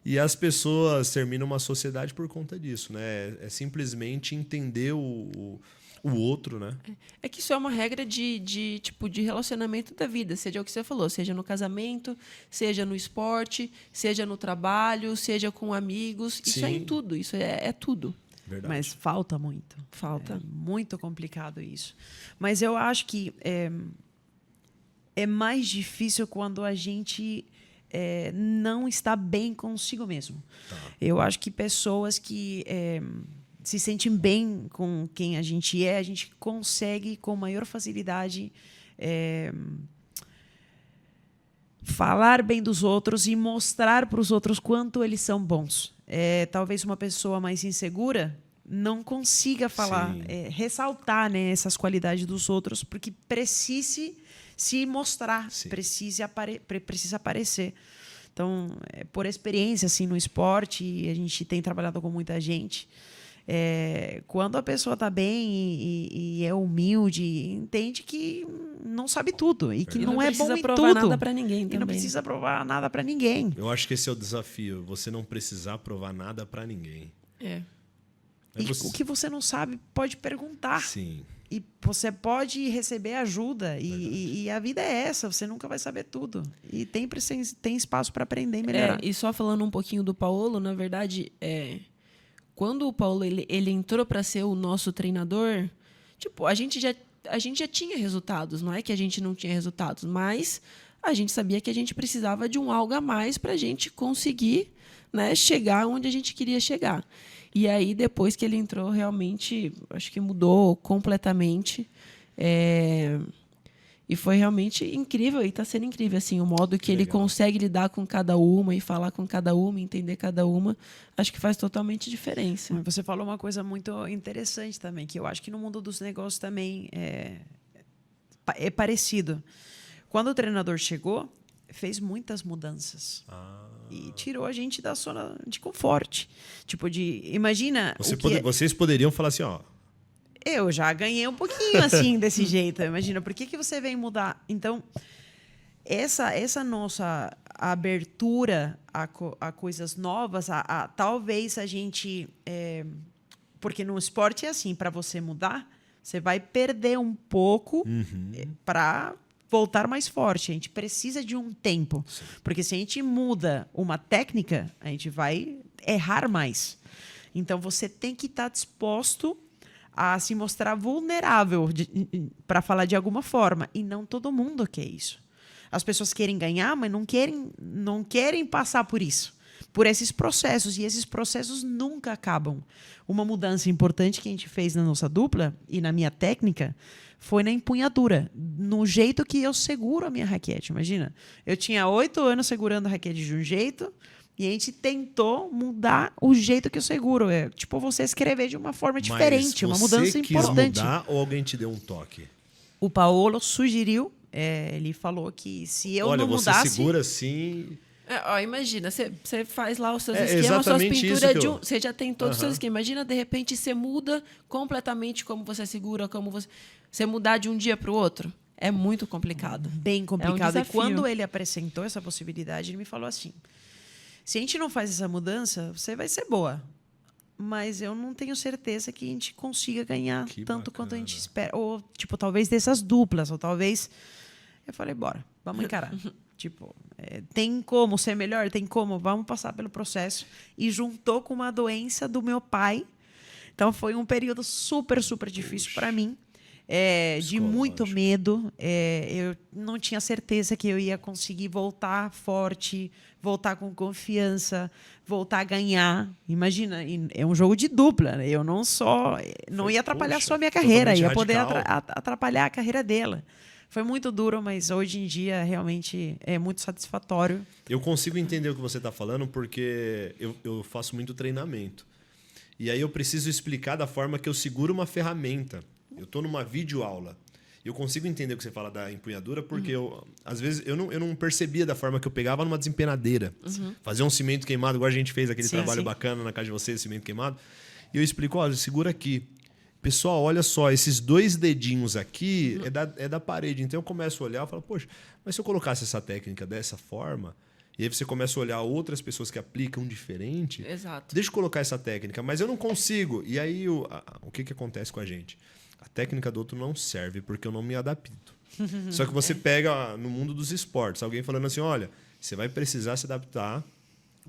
e as pessoas terminam uma sociedade por conta disso, né? É simplesmente entender o outro, né? É que isso é uma regra tipo de relacionamento da vida, seja o que você falou, seja no casamento, seja no esporte, seja no trabalho, seja com amigos. Isso é Sim. em tudo, isso é tudo. Verdade. Mas falta muito. Falta. É muito complicado isso. Mas eu acho que é mais difícil quando a gente não está bem consigo mesmo. Tá. Eu acho que pessoas que se sentem bem com quem a gente consegue com maior facilidade falar bem dos outros e mostrar para os outros quanto eles são bons. Talvez uma pessoa mais insegura não consiga falar, Sim. ressaltar, né, essas qualidades dos outros, porque precise se mostrar, Sim. precisa aparecer. Então, por experiência assim, no esporte, e a gente tem trabalhado com muita gente, quando a pessoa está bem e é humilde, entende que não sabe tudo e que não é bom em tudo. Não precisa provar nada para ninguém também. E não precisa provar nada para ninguém. Eu acho que esse é o desafio, você não precisar provar nada para ninguém. E o que você não sabe, pode perguntar. Sim. E você pode receber ajuda. E a vida é essa, você nunca vai saber tudo. E tem espaço para aprender e melhorar. E só falando um pouquinho do Paulo, na verdade, quando o Paulo ele entrou para ser o nosso treinador, tipo, a gente já tinha resultados, não é que a gente não tinha resultados, mas a gente sabia que a gente precisava de um algo a mais para a gente conseguir, né, chegar onde a gente queria chegar. E aí, depois que ele entrou, realmente, acho que mudou completamente. E foi realmente incrível, e está sendo incrível, assim, o modo que ele consegue lidar com cada uma e falar com cada uma, entender cada uma, acho que faz totalmente diferença. Você falou uma coisa muito interessante também, que eu acho que no mundo dos negócios também é parecido. Quando o treinador chegou, fez muitas mudanças. E tirou a gente da zona de conforto. Tipo, imagina... Vocês poderiam falar assim, ó... Eu já ganhei um pouquinho assim, desse jeito. Imagina, por que você vem mudar? Então, essa nossa abertura a coisas novas, talvez a gente... porque no esporte é assim, para você mudar, você vai perder um pouco para voltar mais forte. A gente precisa de um tempo. Sim. Porque se a gente muda uma técnica, a gente vai errar mais. Então, você tem que estar disposto a se mostrar vulnerável para falar de alguma forma. E não todo mundo quer isso. As pessoas querem ganhar, mas não querem passar por isso. Por esses processos. E esses processos nunca acabam. Uma mudança importante que a gente fez na nossa dupla e na minha técnica foi na empunhadura, no jeito que eu seguro a minha raquete. Imagina, eu tinha 8 anos segurando a raquete de um jeito e a gente tentou mudar o jeito que eu seguro. Tipo você escrever de uma forma diferente, uma mudança importante. Você quis mudar ou alguém te deu um toque? O Paulo sugeriu, ele falou que se eu não mudasse... Olha, você segura assim... imagina, você faz lá os seus esquemas, suas pinturas, você já tem todos os seus esquemas. Imagina, de repente, você muda completamente como você segura, como você mudar de um dia para o outro. É muito complicado. Bem complicado. É um e quando ele apresentou essa possibilidade, ele me falou assim, se a gente não faz essa mudança, você vai ser boa. Mas eu não tenho certeza que a gente consiga ganhar tanto quanto a gente espera. Ou, tipo, talvez dessas duplas, ou talvez... Eu falei, bora, vamos encarar. Tipo, tem como ser melhor? Tem como? Vamos passar pelo processo. E juntou com uma doença do meu pai. Então, foi um período super, super difícil para mim. De muito medo. Eu não tinha certeza que eu ia conseguir voltar forte, voltar com confiança, voltar a ganhar. Imagina, é um jogo de dupla. Né? Eu não ia atrapalhar só a minha carreira, ia poder atrapalhar a carreira dela. Foi muito duro, mas hoje em dia realmente é muito satisfatório. Eu consigo entender o que você está falando porque eu faço muito treinamento. E aí eu preciso explicar da forma que eu seguro uma ferramenta. Eu estou numa videoaula. Eu consigo entender o que você fala da empunhadura porque às vezes eu não percebia da forma que eu pegava numa desempenadeira. Fazer um cimento queimado, igual a gente fez aquele trabalho bacana na casa de vocês, cimento queimado. E eu explico, olha, segura aqui. Pessoal, olha só, esses 2 dedinhos aqui é da parede. Então eu começo a olhar e falo, poxa, mas se eu colocasse essa técnica dessa forma, e aí você começa a olhar outras pessoas que aplicam diferente, Exato. Deixa eu colocar essa técnica, mas eu não consigo. E aí o que acontece com a gente? A técnica do outro não serve porque eu não me adapto. Só que você pega no mundo dos esportes, alguém falando assim, olha, você vai precisar se adaptar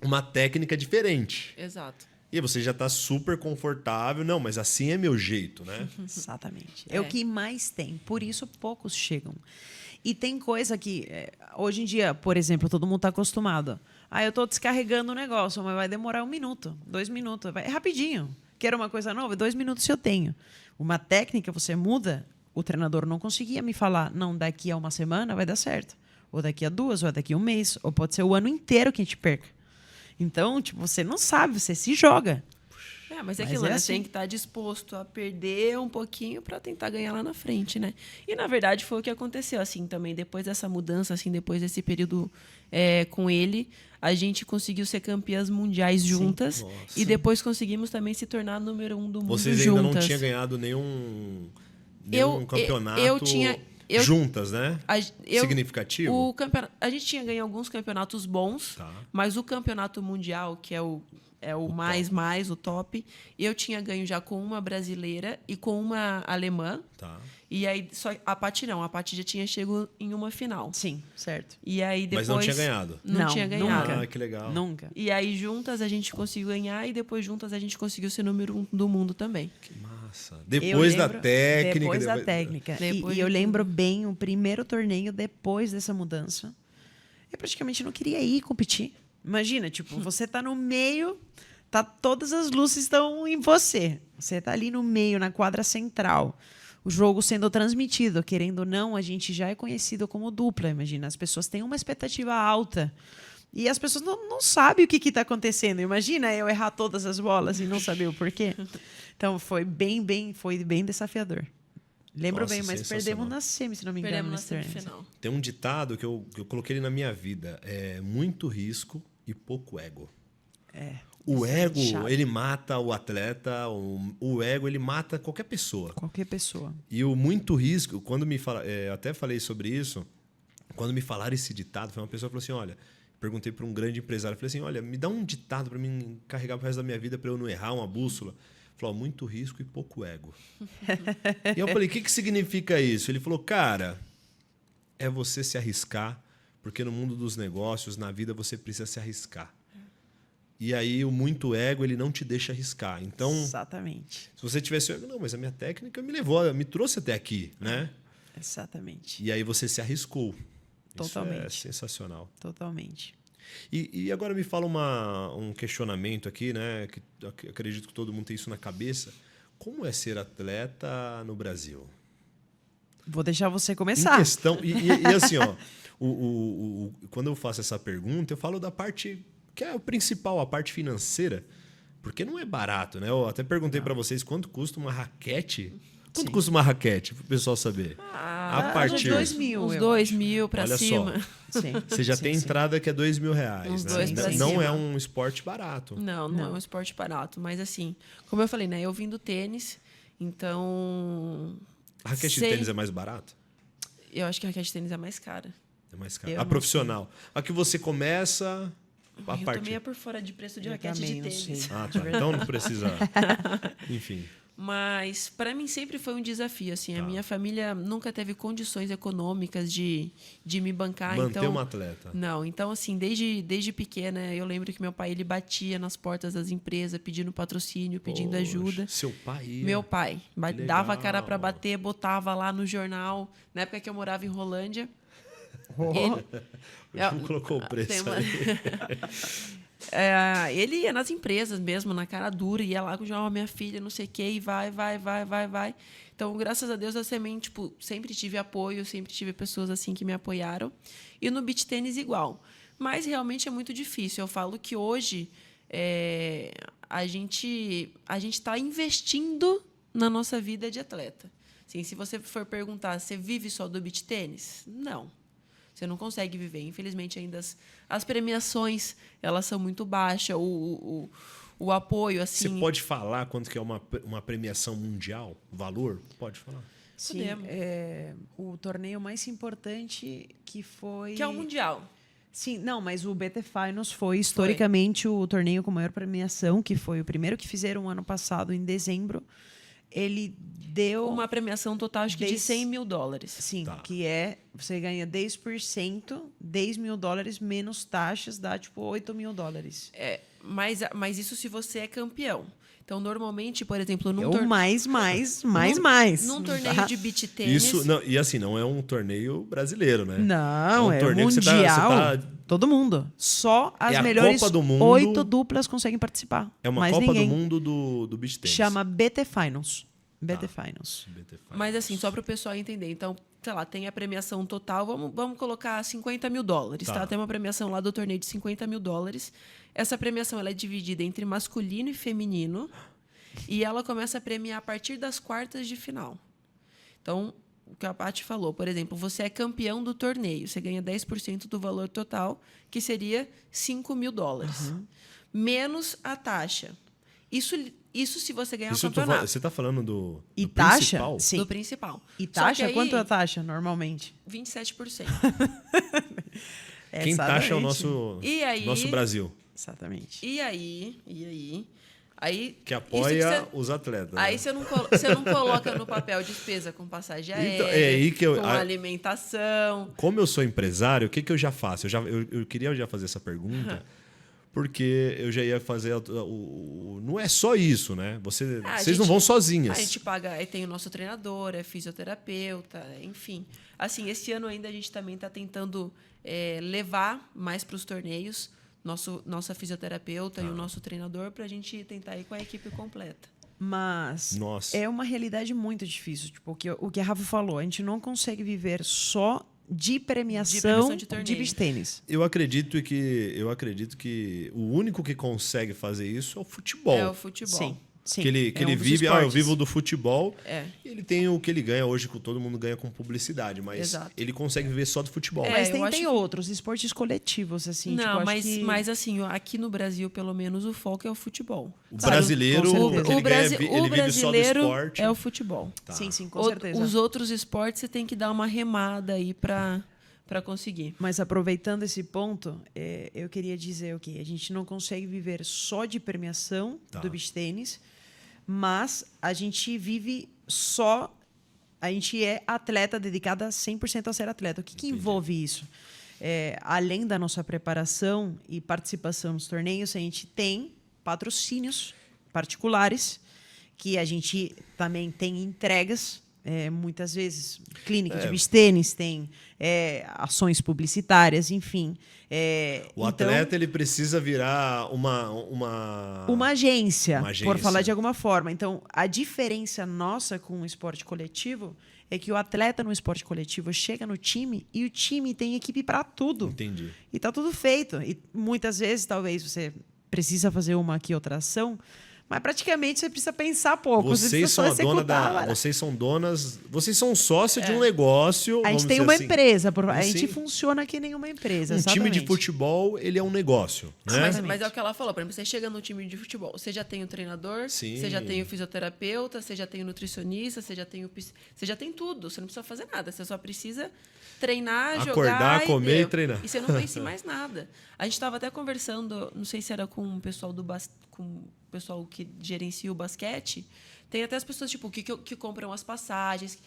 a uma técnica diferente. Exato. E você já está super confortável. Não, mas assim é meu jeito, né? Exatamente. É o que mais tem. Por isso, poucos chegam. E tem coisa que, hoje em dia, por exemplo, todo mundo está acostumado. Eu estou descarregando o negócio, mas vai demorar 1 minuto, 2 minutos. É rapidinho. Quero uma coisa nova? 2 minutos eu tenho. Uma técnica, você muda, o treinador não conseguia me falar, não, daqui a 1 semana vai dar certo. Ou daqui a 2, ou daqui a 1 mês. Ou pode ser o ano inteiro que a gente perca. Então, tipo, você não sabe, você se joga. Mas é Mas aquilo, é né? assim. Tem que estar disposto a perder um pouquinho para tentar ganhar lá na frente, né? E, na verdade, foi o que aconteceu, assim, também. Depois dessa mudança, assim, depois desse período com ele, a gente conseguiu ser campeãs mundiais juntas. Nossa. E depois conseguimos também se tornar número 1 do mundo Vocês juntas. ainda não tinham ganhado nenhum Eu campeonato tinha... juntas, né? Significativo? A gente tinha ganho alguns campeonatos bons, Tá. mas o campeonato mundial, que é o mais, o top, eu tinha ganho já com uma brasileira e com uma alemã. Tá. E aí, só a Paty não. A Paty já tinha chegado em uma final. Sim, certo. E aí depois... Mas não tinha ganhado? Não tinha ganhado. Nunca. Ah, que legal. Nunca. E aí, juntas, a gente conseguiu ganhar e depois, juntas, a gente conseguiu ser número 1 do mundo também. Que massa. Depois da técnica. Depois da técnica. Depois E eu de lembro bem o primeiro torneio depois dessa mudança. Eu praticamente não queria ir competir. Imagina, tipo, você tá no meio, todas as luzes estão em você. Você tá ali no meio, na quadra central. O jogo sendo transmitido, querendo ou não, a gente já é conhecido como dupla. Imagina, as pessoas têm uma expectativa alta. E as pessoas não sabem o que está acontecendo. Imagina eu errar todas as bolas e não saber o porquê. Então, foi bem desafiador. Lembro Nossa, bem, mas sensacional. perdemos na semi, se não me engano. Perdemos na nesse torneio. semifinal. Tem um ditado que eu coloquei ele na minha vida. É muito risco e pouco ego. O isso é ego, chato. ele mata o atleta. O ego, ele mata qualquer pessoa. Qualquer pessoa. E o muito risco, quando me fala, até falei sobre isso, quando me falaram esse ditado, foi uma pessoa que falou assim, olha, perguntei para um grande empresário, falei assim, olha, me dá um ditado para mim carregar pro resto da minha vida para eu não errar, uma bússola. Falou, muito risco e pouco ego. E eu falei, o que significa isso? Ele falou, cara, é você se arriscar, porque no mundo dos negócios, na vida, você precisa se arriscar. E aí o muito ego, ele não te deixa arriscar. Então, Exatamente. se você tivesse ego, não, mas a minha técnica me trouxe até aqui, né? Exatamente. E aí você se arriscou. Totalmente. Isso é sensacional. Totalmente. E agora me fala um questionamento aqui, né? Que eu acredito que todo mundo tem isso na cabeça. Como é ser atleta no Brasil? Vou deixar você Em começar. questão, e assim, ó, quando eu faço essa pergunta, eu falo da parte que é o principal, a parte financeira, porque não é barato, né? Eu até perguntei para vocês quanto custa uma raquete. Quanto custa uma raquete, para o pessoal saber? A partir. 2.000. Uns eu 2.000 para Olha cima. só. Sim. Você já tem entrada que é R$2.000. Uns Né? dois pra Não cima. é um esporte barato. Não é um esporte barato. Mas assim, como eu falei, né? Eu vim do tênis, então... A raquete de sei- tênis é mais barato? Eu acho que a raquete de tênis é mais cara. É mais caro. Eu A não profissional. A que você começa a Eu tô partir. meio por fora de preço de Eu raquete também de não tênis. sei. Ah, tá. Então não precisa. Enfim. Mas para mim sempre foi um desafio, assim. A Tá. minha família nunca teve condições econômicas de me bancar, Manter então uma atleta. não, então assim, desde pequena, eu lembro que meu pai ele batia nas portas das empresas pedindo patrocínio, pedindo Poxa, ajuda. Seu pai ia. Meu pai Que dava a legal. cara para bater, botava lá no jornal. Na época que eu morava em Rolândia, ele, Não colocou o preço tem uma- aí. Ele ia nas empresas mesmo, na cara dura, ia lá com o minha filha, não sei o quê, e vai. Então, graças a Deus, eu também, tipo, sempre tive apoio, sempre tive pessoas assim que me apoiaram. E no beach tênis igual. Mas realmente é muito difícil. Eu falo que hoje a gente está investindo na nossa vida de atleta. Assim, se você for perguntar, você vive só do beach tênis? Não. Você não consegue viver. Infelizmente, ainda as premiações elas são muito baixas. O apoio, assim... Você pode falar quanto que é uma premiação mundial? Valor? Pode falar. Sim, Podemos. o torneio mais importante que foi... Que é o Mundial. Sim, não, mas o BT Finals foi historicamente o torneio com maior premiação, que foi o primeiro que fizeram ano passado, em dezembro. Ele deu... Uma premiação total, acho que de 100 mil dólares. Sim, Tá. que você ganha 10%, 10 mil dólares menos taxas, dá tipo 8 mil dólares. Mas isso se você é campeão. Então, normalmente, por exemplo, num Ou torneio... mais. Num torneio Tá? de beach tênis... Isso, não, e assim, não é um torneio brasileiro, né? Não, um torneio que mundial. você tá- Todo mundo. Só as É a melhores Copa do Mundo. 8 duplas conseguem participar. É uma mais Copa ninguém. do Mundo do beach tennis. Chama BT Finals. BT Tá. Finals. BT Finals. Mas assim, só para o pessoal entender. Então, sei lá, tem a premiação total, vamos colocar 50 mil dólares, Tá. tá? Tem uma premiação lá do torneio de 50 mil dólares. Essa premiação ela é dividida entre masculino e feminino. E ela começa a premiar a partir das quartas de final. Então, o que a Paty falou, por exemplo, você é campeão do torneio, você ganha 10% do valor total, que seria $5.000. Menos a taxa. Isso se você ganhar o campeonato. Você está falando do taxa? principal? Sim. Do principal. E Só taxa? que aí, Quanto é a taxa, normalmente? 27%. Quem taxa é o E nosso Brasil. Exatamente. E aí... Que apoia os atletas. Aí você não coloca no papel despesa com passagem aérea, Então, é aí que com alimentação. Como eu sou empresário, o que eu já faço? Eu queria já fazer essa pergunta, porque eu já ia fazer... não é só isso, né? Vocês não vão sozinhas. A gente paga... Aí tem o nosso treinador, é fisioterapeuta, enfim. Assim, esse ano ainda a gente também está tentando levar mais para os torneios nossa fisioterapeuta e o nosso treinador para a gente tentar ir com a equipe completa. Mas é uma realidade muito difícil. Tipo, o que a Rafa falou, a gente não consegue viver só de premiação de beach tênis. Eu acredito que o único que consegue fazer isso é o futebol. É o futebol. Sim. Sim, que ele vive, eu vivo do futebol. E ele tem o que ele ganha hoje, que todo mundo ganha com publicidade, mas ele consegue viver só do futebol. Mas tem outros esportes coletivos, assim. Não, tipo, mas assim, aqui no Brasil, pelo menos, o foco é o futebol. O brasileiro, ele vive só do esporte. É o futebol. Tá. Sim, com certeza. Os outros esportes, você tem que dar uma remada aí para conseguir. Mas aproveitando esse ponto, eu queria dizer a gente não consegue viver só de premiação do beach tênis, mas a gente vive a gente é atleta dedicada 100% a ser atleta. O que envolve isso? Além da nossa preparação e participação nos torneios, a gente tem patrocínios particulares, que a gente também tem entregas. Muitas vezes, clínica de beach tênis, tem ações publicitárias, enfim. O atleta ele precisa virar uma agência, por falar de alguma forma. Então, a diferença nossa com o esporte coletivo é que o atleta no esporte coletivo chega no time e o time tem equipe para tudo. Entendi. E tá tudo feito. E muitas vezes, talvez, você precisa fazer uma aqui outra ação, mas praticamente você precisa pensar pouco. Vocês são vocês são sócio de um negócio. A gente tem uma empresa, a gente funciona que nem uma empresa. Time de futebol, ele é um negócio, né? Mas é o que ela falou, por exemplo, você chega no time de futebol, você já tem o treinador, você já tem o fisioterapeuta, você já tem o nutricionista, você já tem tudo, você não precisa fazer nada, você só precisa treinar, acordar, jogar, comer e treinar. E você não pensa em mais nada. A gente estava até conversando, não sei se era com o pessoal com o pessoal que gerencia o basquete, tem até as pessoas tipo que compram as passagens.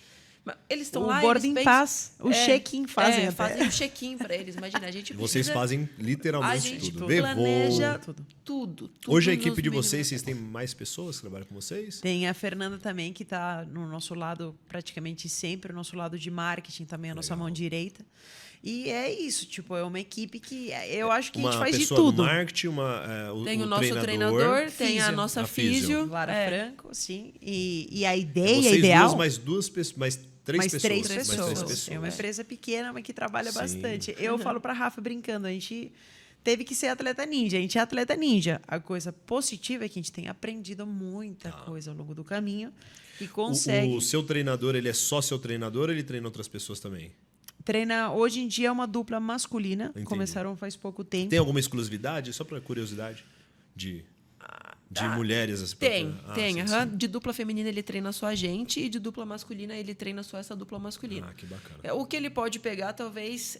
Eles estão lá, o boarding pass, o check-in fazem o check-in para eles. Imagina, a gente Vocês fazem literalmente a gente tudo. planeja tudo. Hoje a equipe de vocês têm mais pessoas que trabalham com vocês? Tem a Fernanda também, que está no nosso lado praticamente sempre, o nosso lado de marketing também, a nossa mão direita. E é isso, tipo, é uma equipe que eu acho que a gente faz de tudo. Uma pessoa do marketing, tem o nosso treinador, tem a nossa físio. Lara Franco, sim. E a ideia vocês ideal... mais três pessoas. É uma empresa pequena, mas que trabalha bastante. Eu falo para a Rafa brincando, a gente teve que ser atleta ninja. A gente é atleta ninja. A coisa positiva é que a gente tem aprendido muita coisa ao longo do caminho e consegue... O seu treinador, ele é só seu treinador ou ele treina outras pessoas também? Treina, hoje em dia é uma dupla masculina. Entendi. Começaram faz pouco tempo. Tem alguma exclusividade? Só para curiosidade. De mulheres? Assim, tem. Sim. De dupla feminina ele treina só a gente e de dupla masculina ele treina só essa dupla masculina. Que bacana. O que ele pode pegar, talvez,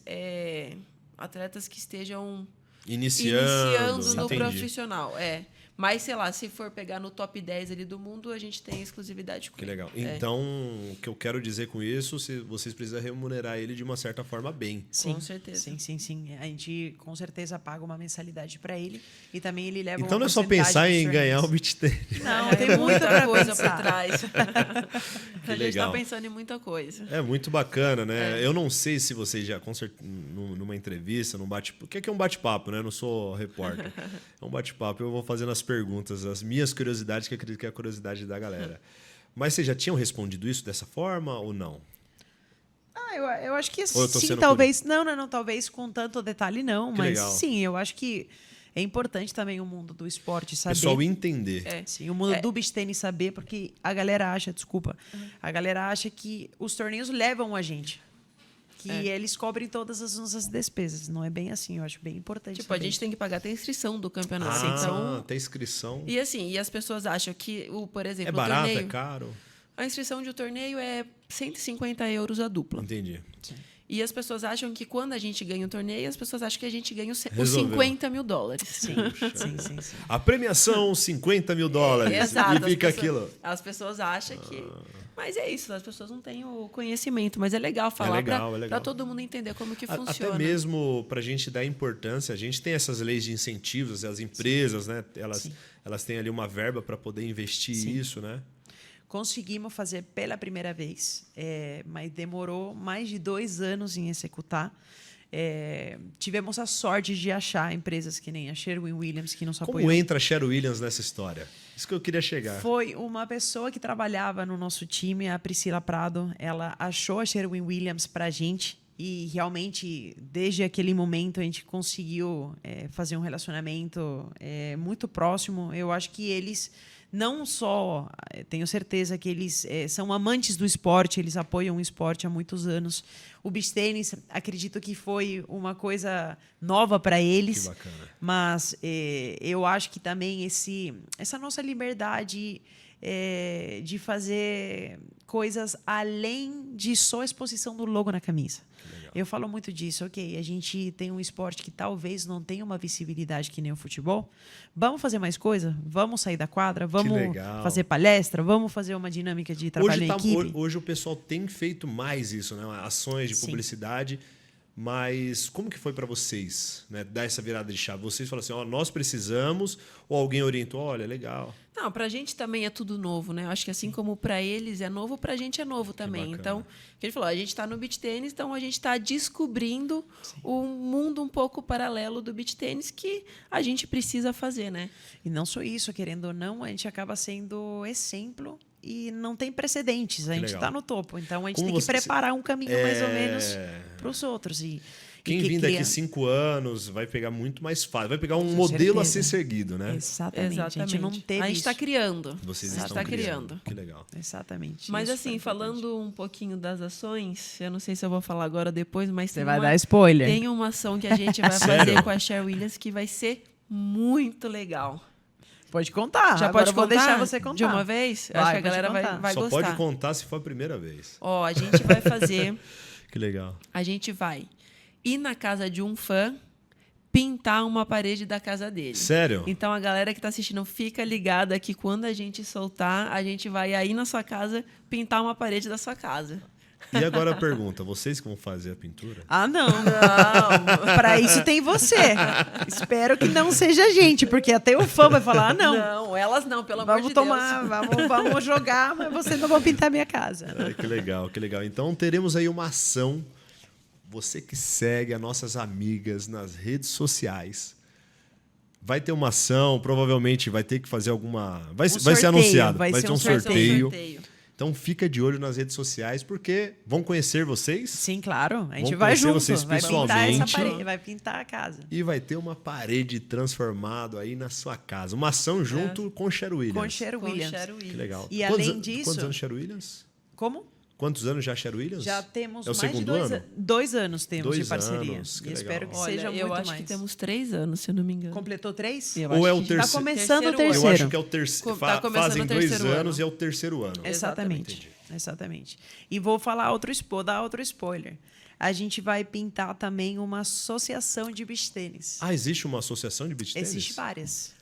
atletas que estejam iniciando no profissional. Mas, sei lá, se for pegar no top 10 ali do mundo, a gente tem exclusividade com ele. Que legal. Então, o que eu quero dizer com isso, vocês precisam remunerar ele de uma certa forma bem. Sim, com certeza. Sim. A gente, com certeza, paga uma mensalidade para ele e também ele leva então não é só pensar em ganhar o beach tênis. Não, tem muita coisa por trás. A gente está pensando em muita coisa. É muito bacana, né? Eu não sei se vocês já, numa entrevista, num bate-papo... O que é um bate-papo, né? Eu não sou repórter. É um bate-papo. Eu vou fazendo as perguntas, as minhas curiosidades, que eu acredito que é a curiosidade da galera. Mas vocês já tinham respondido isso dessa forma ou não? Eu acho que sim, talvez... Não, talvez com tanto detalhe não, mas legal. Sim, eu acho que É importante também o mundo do esporte O saber. pessoal entender. Sim, o mundo do beach tennis saber, porque a galera acha, a galera acha que os torneios levam a gente. Que eles cobrem todas as nossas despesas. Não é bem assim, eu acho bem importante. Tipo, a gente tem que pagar até a inscrição do campeonato. Então, tem inscrição. e assim, e as pessoas acham que, por exemplo, É o barato, torneio, é caro? a inscrição de um torneio é 150 euros a dupla. Entendi. E as pessoas acham que quando a gente ganha um torneio, as pessoas acham que a gente ganha os Resolveu. 50 mil dólares. Sim. A premiação, $50 mil. Exato. E fica as pessoas, aquilo. As pessoas acham que... Mas é isso, as pessoas não têm o conhecimento. Mas é legal falar para todo mundo entender como que funciona. Até mesmo para a gente dar importância, a gente tem essas leis de incentivos, as empresas, né? Elas têm ali uma verba para poder investir isso, né? Conseguimos fazer pela primeira vez, mas demorou mais de 2 anos em executar. Tivemos a sorte de achar empresas que nem a Sherwin-Williams, que nos apoiou. Como entra a Sherwin-Williams nessa história? Isso que eu queria chegar. Foi uma pessoa que trabalhava no nosso time, a Priscila Prado. Ela achou a Sherwin-Williams para a gente. E realmente, desde aquele momento, a gente conseguiu fazer um relacionamento muito próximo. Eu acho que eles não só... Tenho certeza que eles são amantes do esporte, eles apoiam o esporte há muitos anos. O beach tennis, acredito que foi uma coisa nova para eles. Que bacana. Mas eu acho que também essa nossa liberdade de fazer coisas além de só a exposição do logo na camisa. Eu falo muito disso. Ok, a gente tem um esporte que talvez não tenha uma visibilidade que nem o futebol. Vamos fazer mais coisa? Vamos sair da quadra? Vamos fazer palestra? Vamos fazer uma dinâmica de trabalho em equipe? Hoje o pessoal tem feito mais isso, né? Ações de publicidade. Mas como que foi para vocês, né, dar essa virada de chave? Vocês falaram assim, nós precisamos, ou alguém orientou, olha, legal. Não, pra gente também é tudo novo, né? Eu acho que assim como para eles é novo, pra gente é novo também. Então, que ele falou, a gente está no beach tennis, então a gente está descobrindo um mundo um pouco paralelo do beach tennis que a gente precisa fazer, né? E não só isso, querendo ou não, a gente acaba sendo exemplo e não tem precedentes. A gente está no topo. Então, a gente tem que preparar um caminho mais ou menos para os outros. Quem vir daqui 5 anos vai pegar muito mais fácil. Vai pegar um modelo a ser seguido, né? Exatamente. A gente não teve A gente está criando. Vocês estão criando. Que legal. Exatamente. Mas assim, falando um pouquinho das ações, eu não sei se eu vou falar agora ou depois, mas você vai dar spoiler. Tem uma ação que a gente vai fazer com a Sherwin-Williams que vai ser muito legal. Pode contar. Já pode contar? Vou deixar você contar. De uma vez? Acho que a galera vai Só gostar. pode contar se for a primeira vez. A gente vai fazer... Que legal. A gente vai ir na casa de um fã, pintar uma parede da casa dele. Sério? Então, a galera que está assistindo, fica ligada que quando a gente soltar, a gente vai aí na sua casa pintar uma parede da sua casa. E agora a pergunta, vocês que vão fazer a pintura? Não. Para isso tem você. Espero que não seja a gente, porque até o fã vai falar, não. Não, elas não, pelo amor de Deus. Vamos jogar, mas vocês não vão pintar minha casa. Que legal, que legal. Então teremos aí uma ação. Você que segue as nossas amigas nas redes sociais, vai ter uma ação, provavelmente vai ter que fazer alguma... Vai ser anunciado, vai ter um sorteio. Então fica de olho nas redes sociais, porque vão conhecer vocês. Sim, claro. A gente vai junto. Vocês pessoalmente. Vai pintar a casa. E vai ter uma parede transformada aí na sua casa. Uma ação junto com Sherwin-Williams. Com Sherwin-Williams. Que legal. E além disso... Quantos anos Sherwin-Williams? Como? Quantos anos já Sherwin-Williams? Já temos mais de 2 anos temos de parceria. E espero que Olha, seja muito mais. Eu acho que temos 3 anos, se eu não me engano. Completou 3? Ou é o terceiro? Está começando o terceiro. Eu acho que é o terceiro. Fazem 2 anos ano. e é o terceiro ano. Exatamente. E vou falar dar outro spoiler. A gente vai pintar também uma associação de beach tênis. Existe uma associação de beach tênis? Existem várias.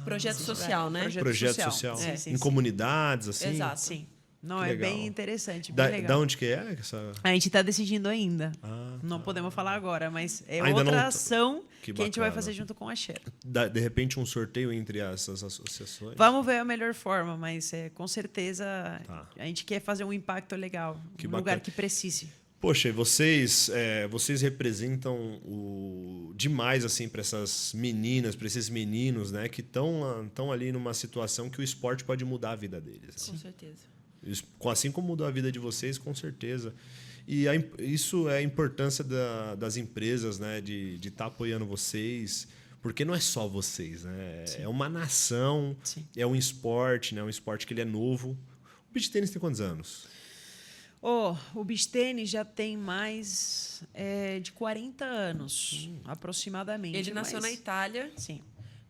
Projeto social, né? Projeto social. Em comunidades, assim? Exato. Sim. Não, é bem interessante, bem legal. Da onde que é? A gente está decidindo ainda. Não podemos falar agora, mas é ainda outra ação que a gente vai fazer junto com a Cher. De repente, um sorteio entre essas associações? Vamos ver a melhor forma, mas com certeza a gente quer fazer um impacto legal, lugar que precise. Poxa, vocês representam demais assim para essas meninas, para esses meninos, né, que estão ali numa situação que o esporte pode mudar a vida deles. Com certeza. Assim como mudou a vida de vocês, com certeza. E isso é a importância das empresas, né, de estar apoiando vocês, Porque não é só vocês, né? É uma nação, Sim. é um esporte, né? Um esporte que ele é novo. O beach tênis tem quantos anos? O beach tênis já tem mais de 40 anos, aproximadamente. Ele nasceu na Itália, Sim.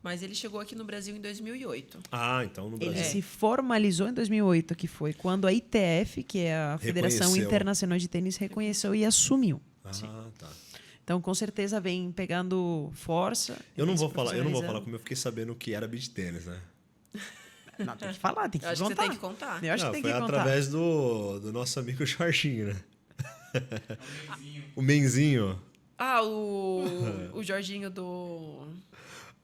mas ele chegou aqui no Brasil em 2008. Ah, então no Brasil. Ele se formalizou em 2008, que foi quando a ITF, que é a Federação Reconheceu. Internacional de Tênis, reconheceu e assumiu. Ah, tá. Então, com certeza, vem pegando força. Eu não vem vou se falar profissionalizando. como eu fiquei sabendo o que era beach tênis, né? Não, tem que falar, tem que Eu acho que você contar. tem que contar. Eu acho Não, que tem foi que contar. através do nosso amigo Jorginho, né? O Menzinho. Ah, o Jorginho do...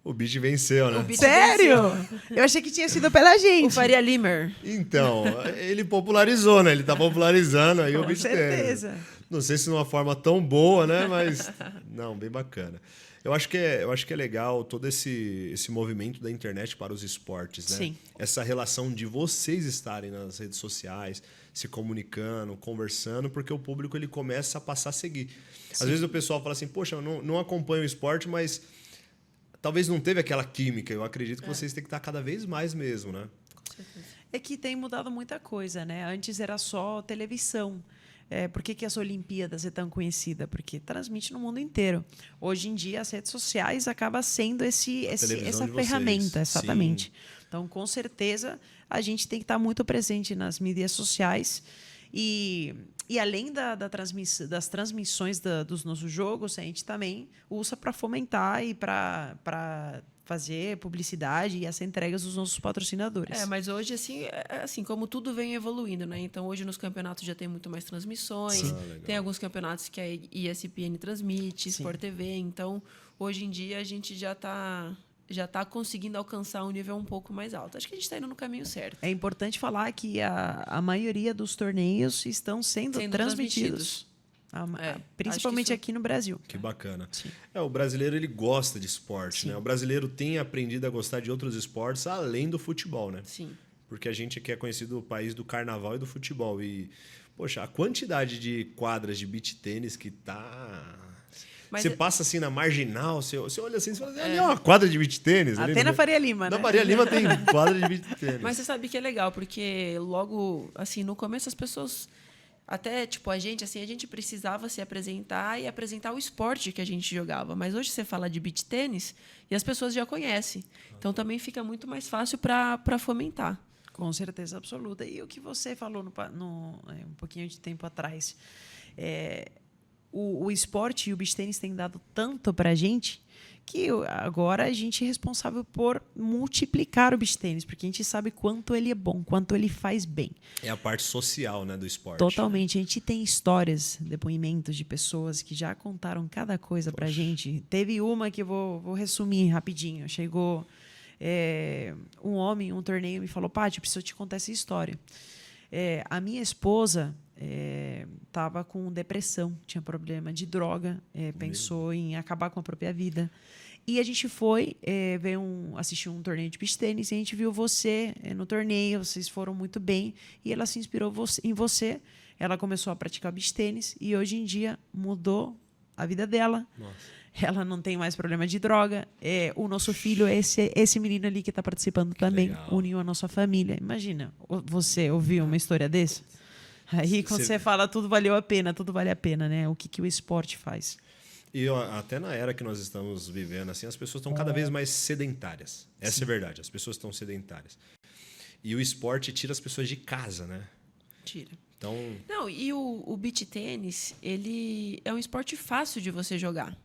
O beach venceu, né? O beach Sério? venceu. Eu achei que tinha sido pela gente. O Faria Limer. Então, ele popularizou, né? Ele tá popularizando aí o Com beach certeza. tênis. Não sei se de uma forma tão boa, né? Mas, não, bem bacana. Eu acho que é legal todo esse movimento da internet para os esportes, né? Sim. Essa relação de vocês estarem nas redes sociais, se comunicando, conversando, porque o público ele começa a passar a seguir. Às vezes o pessoal fala assim, poxa, eu não acompanho o esporte, mas talvez não teve aquela química. Eu acredito que vocês têm que estar cada vez mais mesmo, né? É que tem mudado muita coisa, né? Antes era só televisão. Por que as Olimpíadas é tão conhecida? Porque transmite no mundo inteiro. Hoje em dia, as redes sociais acabam sendo televisão essa de vocês. ferramenta, exatamente. Sim. Então, com certeza, a gente tem que estar muito presente nas mídias sociais. E além das transmissões dos nossos jogos, a gente também usa para fomentar e para fazer publicidade e as entregas dos nossos patrocinadores. Mas hoje, assim, como tudo vem evoluindo, né? Então, hoje nos campeonatos já tem muito mais transmissões. Legal. Tem alguns campeonatos que a ESPN transmite, Sport TV. Então, hoje em dia, a gente já tá conseguindo alcançar um nível um pouco mais alto. Acho que a gente está indo no caminho certo. É importante falar que a maioria dos torneios estão sendo transmitidos. Principalmente isso... aqui no Brasil. Que bacana. Sim. O brasileiro ele gosta de esporte, Sim. né? O brasileiro tem aprendido a gostar de outros esportes além do futebol, né? Sim. Porque a gente aqui é conhecido o país do carnaval e do futebol. E, poxa, a quantidade de quadras de beach tênis que tá... Mas você passa assim na marginal, você olha assim e fala assim, ali é uma quadra de beach tênis. ali Até no- na Faria Lima, né? Na Faria Lima tem quadra de beach tênis. Mas você sabe que é legal, porque logo, assim, no começo as pessoas... Até, tipo, a gente precisava se apresentar e apresentar o esporte que a gente jogava. Mas hoje você fala de beach tênis e as pessoas já conhecem. Então, também fica muito mais fácil para fomentar. Com certeza absoluta. E o que você falou um pouquinho de tempo atrás, o esporte e o beach tênis têm dado tanto para a gente que agora a gente é responsável por multiplicar o beach tênis, porque a gente sabe quanto ele é bom, quanto ele faz bem. É a parte social, né, do esporte. Totalmente. A gente tem histórias, depoimentos de pessoas que já contaram cada coisa para a gente. Teve uma que eu vou resumir rapidinho. Chegou um homem, um torneio, me falou, Paty, eu preciso te contar essa história. A minha esposa estava com depressão, tinha problema de droga, pensou em acabar com a própria vida. E a gente foi assistir um torneio de beach tênis e a gente viu você no torneio, vocês foram muito bem e ela se inspirou em você. Ela começou a praticar beach tênis e hoje em dia mudou a vida dela. Nossa. Ela não tem mais problema de droga. O nosso filho é esse menino ali que está participando também, legal. uniu a nossa família. Imagina, você ouvir uma história dessa? Aí quando você fala tudo valeu a pena, tudo vale a pena, né? O que o esporte faz. E até na era que nós estamos vivendo, assim, as pessoas estão cada vez mais sedentárias. Essa é a verdade, as pessoas estão sedentárias. E o esporte tira as pessoas de casa, né? Tira. Então, Não, e o beach tênis, ele é um esporte fácil de você jogar.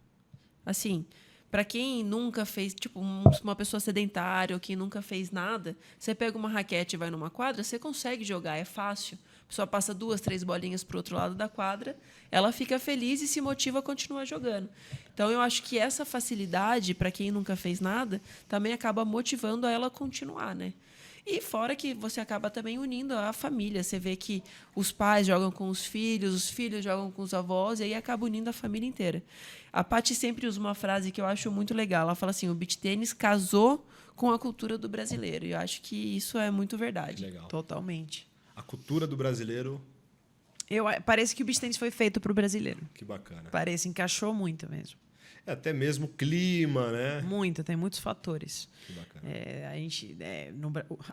Assim, para quem nunca fez, tipo, uma pessoa sedentária ou que nunca fez nada, você pega uma raquete e vai numa quadra, você consegue jogar, é fácil. A pessoa passa 2, 3 bolinhas para o outro lado da quadra, ela fica feliz e se motiva a continuar jogando. Então, eu acho que essa facilidade, para quem nunca fez nada, também acaba motivando a ela a continuar, né? E fora que você acaba também unindo a família. Você vê que os pais jogam com os filhos jogam com os avós, e aí acaba unindo a família inteira. A Paty sempre usa uma frase que eu acho muito legal. Ela fala assim, o beach tênis casou com a cultura do brasileiro. E eu acho que isso é muito verdade. legal. Totalmente. A cultura do brasileiro, Parece que o beach tênis foi feito para o brasileiro. que bacana. Parece, encaixou muito mesmo. Até mesmo o clima, né? Tem muitos fatores. Que bacana.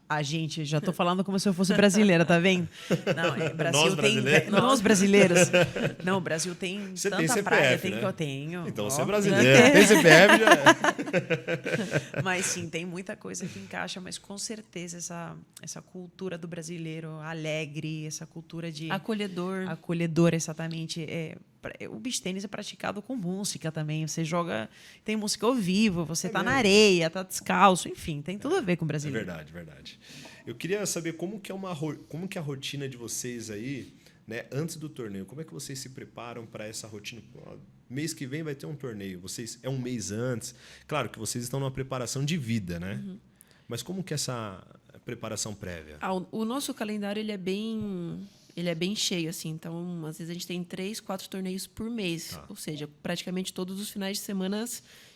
A gente, já estou falando como se eu fosse brasileira, tá vendo? Não, Brasil Nós tem. brasileiros. Nós brasileiros. Não, o Brasil tem Você tanta tem CPF, praia, né? que eu tenho. Então Ó. você é brasileiro. Tem CPF já é. Mas sim, tem muita coisa que encaixa, mas com certeza essa cultura do brasileiro alegre, essa cultura de acolhedor, exatamente. O beach tênis é praticado com música também. Você joga, tem música ao vivo, você tá na areia, tá descalço, enfim, tem tudo a ver com o brasileiro. É verdade, verdade. Eu queria saber como que é a rotina de vocês aí, né, antes do torneio. Como é que vocês se preparam para essa rotina? Mês que vem vai ter um torneio. Vocês é um mês antes. Claro que vocês estão numa preparação de vida, né? Uhum. Mas como que é essa preparação prévia? O nosso calendário ele é bem cheio, assim. Então, às vezes a gente tem 3, 4 torneios por mês. Tá. Ou seja, praticamente todos os finais de semana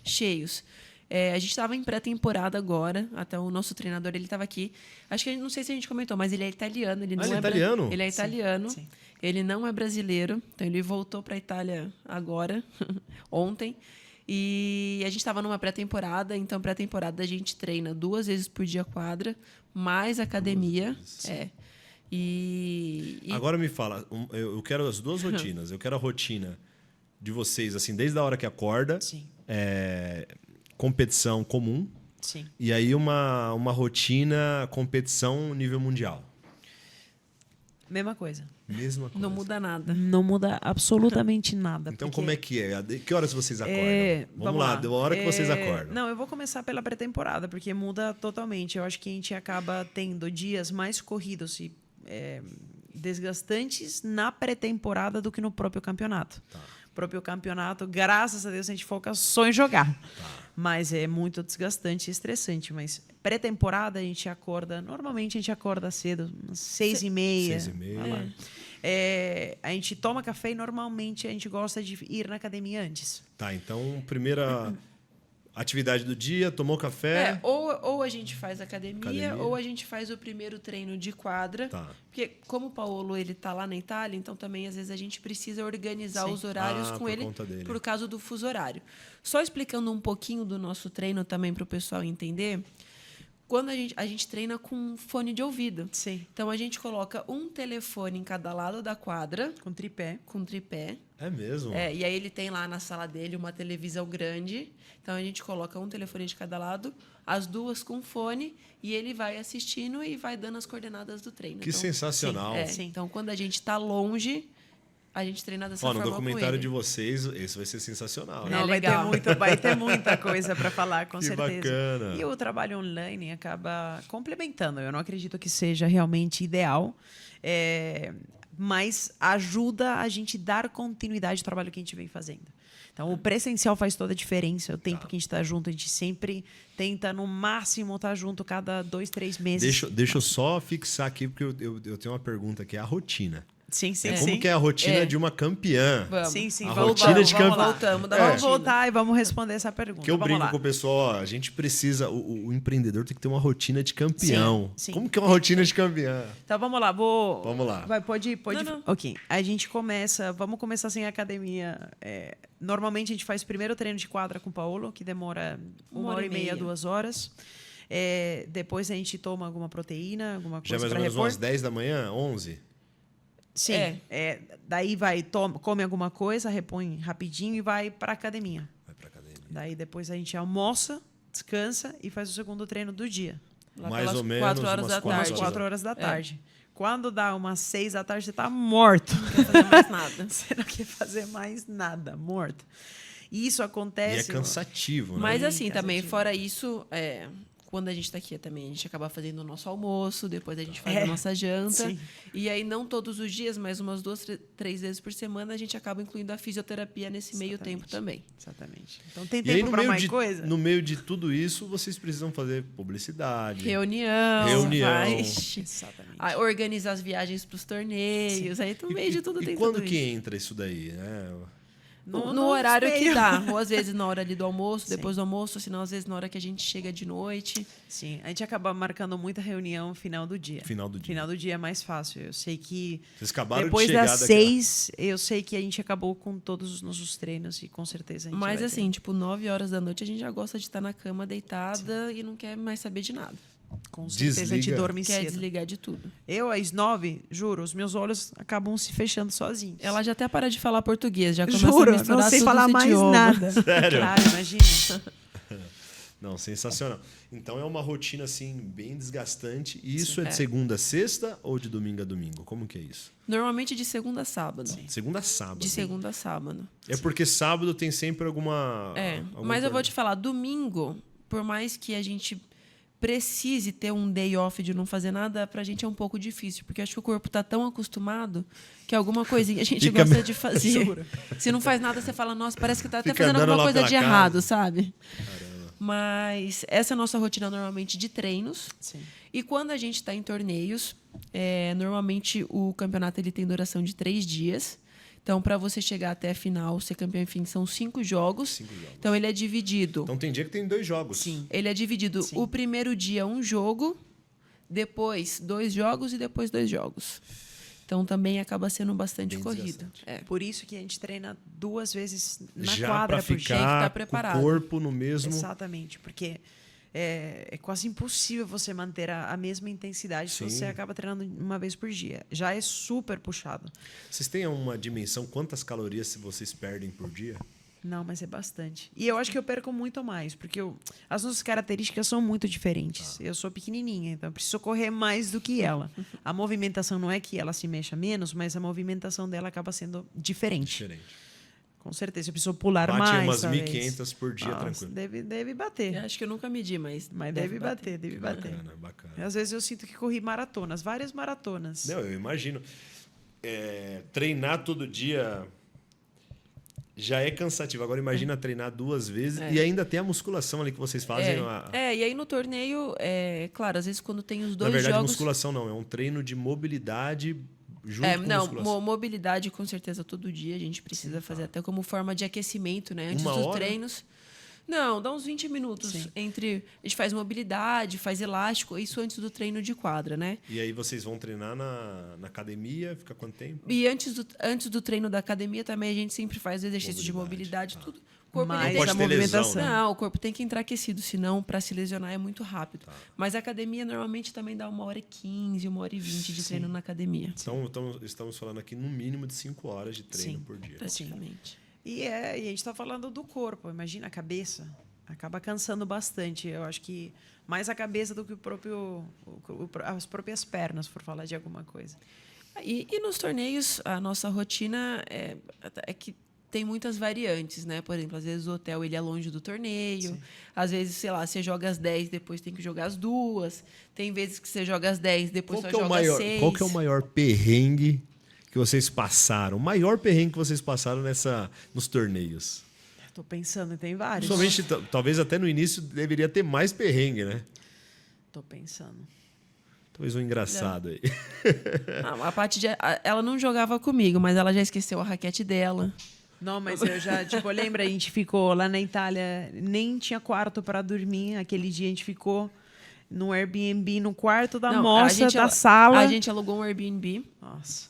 cheios. A gente estava em pré-temporada agora. Até o nosso treinador ele estava aqui. Acho que não sei se a gente comentou, mas ele é italiano. Ele é italiano? Ele é italiano. Sim. Ele não é brasileiro. Então, ele voltou para a Itália agora, ontem. E a gente estava numa pré-temporada. Então, pré-temporada a gente treina 2 vezes por dia quadra, mais academia. Agora me fala, eu quero as 2 rotinas. Eu quero a rotina de vocês, assim, desde a hora que acorda. Sim. Competição comum. Sim. E aí uma rotina, competição nível mundial. Mesma coisa. Não muda nada. Não muda absolutamente nada. Então, como é que é? Que horas vocês acordam? Vamos lá, deu a hora que vocês acordam. Não, eu vou começar pela pré-temporada, porque muda totalmente. Eu acho que a gente acaba tendo dias mais corridos e desgastantes na pré-temporada do que no próprio campeonato. Tá. O próprio campeonato, graças a Deus, a gente foca só em jogar. Tá. Mas é muito desgastante e estressante. Mas pré-temporada, normalmente a gente acorda cedo, umas 6h30. 6h30. A gente toma café e normalmente a gente gosta de ir na academia antes. Tá, então primeira atividade do dia, tomou café. Ou a gente faz academia, ou a gente faz o primeiro treino de quadra. Tá. Porque como o Paulo ele tá lá na Itália, então também às vezes a gente precisa organizar os horários com ele por causa do fuso horário. Só explicando um pouquinho do nosso treino também para o pessoal entender. Quando a gente treina com fone de ouvido. Sim. Então, a gente coloca um telefone em cada lado da quadra. Com tripé. É mesmo? E aí ele tem lá na sala dele uma televisão grande. Então, a gente coloca um telefone de cada lado, as 2 com fone, e ele vai assistindo e vai dando as coordenadas do treino. Que sensacional. Sim. Então, quando a gente está longe, a gente treina dessa forma. No documentário de vocês, esse vai ser sensacional. Não, vai ter muita coisa para falar, com certeza. Bacana. E o trabalho online acaba complementando. Eu não acredito que seja realmente ideal, mas ajuda a gente dar continuidade ao trabalho que a gente vem fazendo. Então, o presencial faz toda a diferença. O tempo que a gente está junto, a gente sempre tenta, no máximo, estar junto cada 2, 3 meses. Deixa eu só fixar aqui, porque eu tenho uma pergunta que é a rotina. Sim. Como que é a rotina de uma campeã? Vamos. Sim. A rotina de campeã. Vamos voltar e vamos responder essa pergunta. Que eu brinco com o pessoal, a gente precisa, o empreendedor tem que ter uma rotina de campeão. Sim. Como que é uma rotina de campeã? Então vamos lá, Vamos lá. Pode ir. Não. Ok. A gente vamos começar sem academia. Normalmente a gente faz primeiro treino de quadra com o Paulo, que demora 1h30, 2 horas. Depois a gente toma alguma proteína, alguma coisa. Já mais ou menos umas 10 da manhã, 11? Sim. Daí come alguma coisa, repõe rapidinho e vai para academia. Daí depois a gente almoça, descansa e faz o segundo treino do dia. Mais ou menos 4 horas da tarde. 4 horas da tarde. Quando dá umas 6 da tarde, você tá morto. Não quer fazer mais nada. Você não quer fazer mais nada, morto. E isso acontece... E é cansativo, né? Mas assim, também, fora isso... Quando a gente está aqui também, a gente acaba fazendo o nosso almoço, depois a gente faz a nossa janta. Sim. E aí, não todos os dias, mas umas 2, 3 vezes por semana, a gente acaba incluindo a fisioterapia nesse meio tempo também. Exatamente. Então, tem tempo para mais coisa? No meio de tudo isso, vocês precisam fazer publicidade. Reunião. Exatamente. Organizar as viagens para os torneios. Aí, no meio de tudo, tem tudo isso. E quando que entra isso daí? No horário que meio. dá. Ou às vezes na hora ali do almoço, Sim. depois do almoço, senão às vezes na hora que a gente chega de noite. Sim, a gente acaba marcando muita reunião final do dia. Final do dia. Final do dia é mais fácil. Eu sei que Vocês acabaram depois de chegar das daquela- 6, eu sei que a gente acabou com todos os nossos treinos e com certeza a gente Mas vai assim, tipo, 9 horas da noite a gente já gosta de estar na cama deitada e não quer mais saber de nada. ter. Com certeza a gente Desliga. dorme Quer cedo. desligar de tudo. Eu, às 9, juro, os meus olhos acabam se fechando sozinhos. Ela já até para de falar português, já começa a Juro, misturar não sei todos falar os mais idiomas. nada. Sério? Claro, imagina. Não, sensacional. Então é uma rotina assim bem desgastante. E isso é de É. segunda a sexta ou de domingo a domingo? Como que é isso? Normalmente de segunda a sábado. Segunda a sábado. De segunda a sábado. É porque sábado tem sempre alguma. É, alguma mas eu vou coisa. te falar, domingo, por mais que a gente precise ter um day off de não fazer nada, pra gente é um pouco difícil, porque acho que o corpo tá tão acostumado que alguma coisinha a gente Fica gosta me- de fazer. Se não faz nada, você fala, nossa, parece que tá até Fica fazendo andando alguma lá coisa pela de casa. errado, sabe? Mas essa é a nossa rotina normalmente de treinos. Sim. E quando a gente está em torneios, normalmente o campeonato ele tem duração de 3 dias. Então, para você chegar até a final, ser campeão, enfim, são 5 jogos. 5 jogos. Então, ele é dividido. Então tem dia que tem 2 jogos. Sim. Ele é dividido Sim. o primeiro dia um jogo, depois 2 jogos e depois 2 jogos. Então, também acaba sendo bastante Bem corrido. desgastante. É. Por isso que a gente treina 2 vezes na Já quadra para por dia. tem que ficar tá com preparado. o corpo no mesmo. Exatamente, porque é quase impossível você manter a mesma intensidade se Sim. você acaba treinando uma vez por dia. Já é super puxado. Vocês têm uma dimensão quantas calorias vocês perdem por dia? Não, mas é bastante. E eu acho que eu perco muito mais, porque as nossas características são muito diferentes. Eu sou pequenininha, então eu preciso correr mais do que ela. A movimentação não é que ela se mexa menos, mas a movimentação dela acaba sendo diferente. Diferente. Com certeza, eu preciso pular Bate mais. umas talvez. 1.500 por dia, Nossa, tranquilo. deve bater. Eu acho que eu nunca medi, mas Deve bater, deve bater. Bacana, bacana. Às vezes eu sinto que corri maratonas, várias maratonas. Não, eu imagino. Treinar todo dia já é cansativo. Agora imagina treinar 2 vezes e ainda tem a musculação ali que vocês fazem. E aí no torneio, claro, às vezes quando tem os Na 2 verdade, jogos... musculação não, é um treino de mobilidade junto com não, musculação. mobilidade com certeza todo dia a gente precisa fazer até como forma de aquecimento, né? Antes 1 dos hora? treinos. Não, dá uns 20 minutos Sim. entre a gente faz mobilidade, faz elástico, isso antes do treino de quadra, né? E aí vocês vão treinar na academia, fica quanto tempo? E antes do treino da academia também a gente sempre faz exercício de mobilidade, tudo. O corpo ele Mais tem pode a ter lesão, movimentação. né? Não, o corpo tem que entrar aquecido, senão para se lesionar é muito rápido. Mas a academia normalmente também dá 1h15, 1h20 de treino na academia. Então, estamos falando aqui no mínimo de 5 horas de treino Sim. por dia. Praticamente. E a gente está falando do corpo, imagina a cabeça. Acaba cansando bastante. Eu acho que mais a cabeça do que as próprias pernas, por falar de alguma coisa. E nos torneios, a nossa rotina é que tem muitas variantes, né? Por exemplo, às vezes o hotel ele é longe do torneio. Sim. Às vezes, sei lá, você joga às 10, depois tem que jogar às 2. Tem vezes que você joga às 10, depois só joga às 6. Qual que é o maior perrengue que vocês passaram? O maior perrengue que vocês passaram nos torneios? Estou pensando, tem vários. Somente, talvez até no início deveria ter mais perrengue, né? Estou pensando. Talvez um engraçado aí. A Paty, ela não jogava comigo, mas ela já esqueceu a raquete dela. Não, mas eu já, lembra, a gente ficou lá na Itália, nem tinha quarto para dormir. Aquele dia a gente ficou no Airbnb, no quarto da moça, da sala. A gente alugou um Airbnb. Nossa.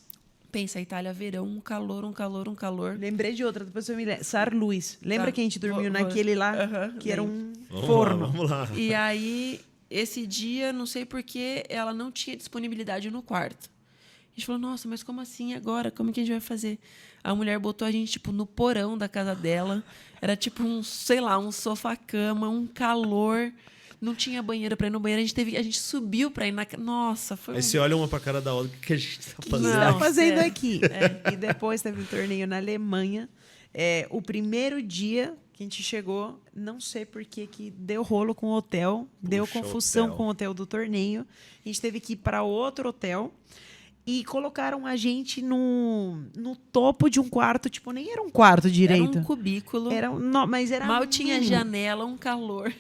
Pensa, Itália, verão, um calor. Lembrei de outra, depois eu me lembro. Sar Luís. Lembra que a gente dormiu vou- naquele lá, Aham, que era um Vamos forno? lá, vamos lá. E aí, esse dia, não sei por que ela não tinha disponibilidade no quarto. A gente falou, nossa, mas como assim agora? Como que a gente vai fazer? A mulher botou a gente, tipo, no porão da casa dela. Era tipo um, sei lá, um sofá-cama, um calor. Não tinha banheiro pra ir no banheiro. A gente subiu pra ir na... Nossa, foi Aí você olha uma pra cara da outra, o que a gente tá fazendo? Está Não, fazendo sério. aqui. E depois teve um torneio na Alemanha. O primeiro dia que a gente chegou, não sei por que deu rolo com o hotel, deu Puxa, confusão hotel. com o hotel do torneio. A gente teve que ir para outro hotel. e colocaram a gente no topo de um quarto, tipo, nem era um quarto direito. Era um cubículo. Mas era Mal tinha mínimo. janela, um calor.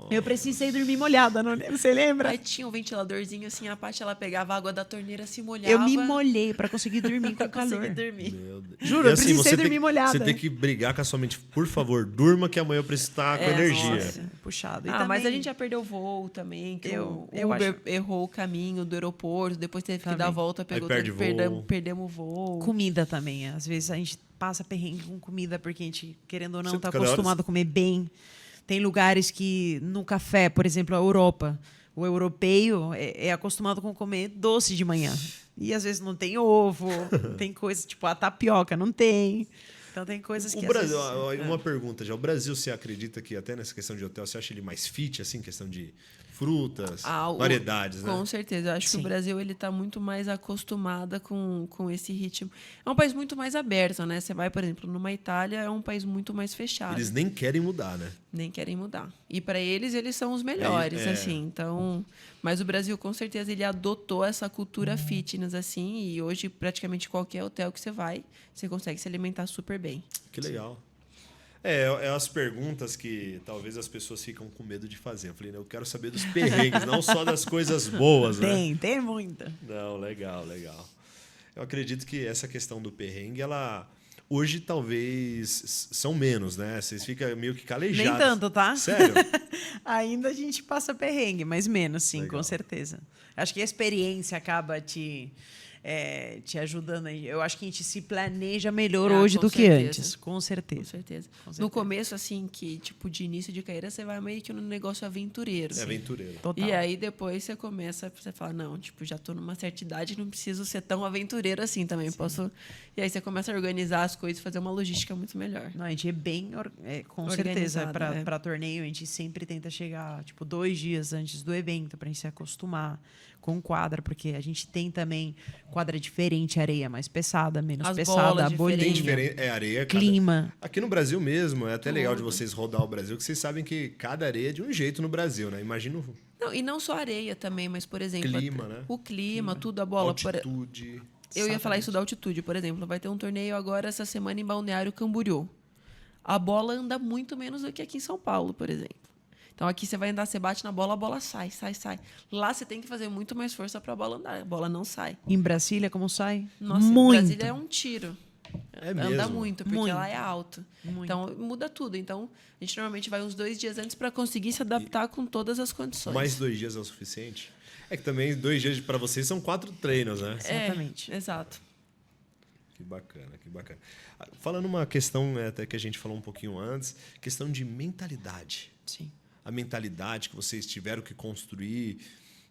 Eu precisei dormir molhada, você lembra? Aí tinha um ventiladorzinho assim, a Paty, ela pegava a água da torneira, se molhava. Eu me molhei para conseguir dormir com pra conseguir calor. dormir. Meu Deus. Juro, eu precisei dormir molhada. Você tem que brigar com a sua mente. Por favor, durma que amanhã eu preciso estar com energia. Nossa, puxado. E Mas também- a gente já perdeu voo também, que Eu o Uber acho- errou o caminho do aeroporto, depois teve que Também. dar a volta, pegou perde voo. perdemos o voo. Comida também. Às vezes a gente passa perrengue com comida porque a gente, querendo ou não, Você está cada hora- acostumado a comer bem. Tem lugares que, no café, por exemplo, a Europa, o europeu é acostumado com comer doce de manhã. E às vezes não tem ovo, tem coisas tipo a tapioca, não tem. Então tem coisas que O Brasil, às vezes, uma pergunta já. O Brasil, você acredita que até nessa questão de hotel, você acha ele mais fit, assim, questão de frutas, variedades, né? Com certeza. Eu acho que Sim. o Brasil ele está muito mais acostumado com esse ritmo. É um país muito mais aberto, né? Você vai, por exemplo, numa Itália, é um país muito mais fechado. Eles nem querem mudar, né? Nem querem mudar. E para eles são os melhores, assim. Então, mas o Brasil, com certeza, ele adotou essa cultura fitness, assim. E hoje, praticamente qualquer hotel que você vai, você consegue se alimentar super bem. Que legal. É as perguntas que talvez as pessoas ficam com medo de fazer. Eu falei, né, eu quero saber dos perrengues, não só das coisas boas, né? tem muita. Não, legal. Eu acredito que essa questão do perrengue, ela hoje talvez são menos, né? Vocês ficam meio que calejados. Nem tanto, tá? Sério? Ainda a gente passa perrengue, mas menos, sim, Legal. com certeza. Acho que a experiência acaba te ajudando. Eu acho que a gente se planeja melhor hoje com do que certeza. antes, com Com certeza. certeza. Com certeza. No começo, assim, que tipo de início de carreira, você vai meio que no negócio aventureiro. É aventureiro. Total. E aí depois você fala, não, tipo, já tô numa certa idade, não preciso ser tão aventureiro assim também. Posso. E aí você começa a organizar as coisas, fazer uma logística muito melhor. Não, a gente é bem, com certeza, Organizado, para torneio, a gente sempre tenta chegar, tipo, 2 dias antes do evento, para a gente se acostumar com quadra, porque a gente tem também quadra diferente, areia mais pesada, menos As pesada, bolas a bolinha, Tem diferença. É areia. clima. Aqui no Brasil mesmo, é até legal de Tudo. vocês rodar o Brasil, que vocês sabem que cada areia é de um jeito no Brasil, né? Imagina Não, e não só areia também, mas, por exemplo, clima, né? o clima, tudo, a bola. Altitude. Eu ia falar isso da altitude, por exemplo. Vai ter um torneio agora essa semana em Balneário Camboriú. A bola anda muito menos do que aqui em São Paulo, por exemplo. Então aqui você vai andar, você bate na bola, a bola sai. Lá você tem que fazer muito mais força para a bola andar. A bola não sai. Em Brasília, como sai? Nossa, muito. Brasília é um tiro. É Anda mesmo? muito, porque Muito. lá é alto. Muito. Então muda tudo. Então a gente normalmente vai uns 2 dias antes para conseguir se adaptar com todas as condições. Mais 2 dias é o suficiente? É que também 2 dias para vocês são 4 treinos, né? Exatamente. Exato. Que bacana, que bacana. Falando uma questão até que a gente falou um pouquinho antes, questão de mentalidade. Sim. A mentalidade que vocês tiveram que construir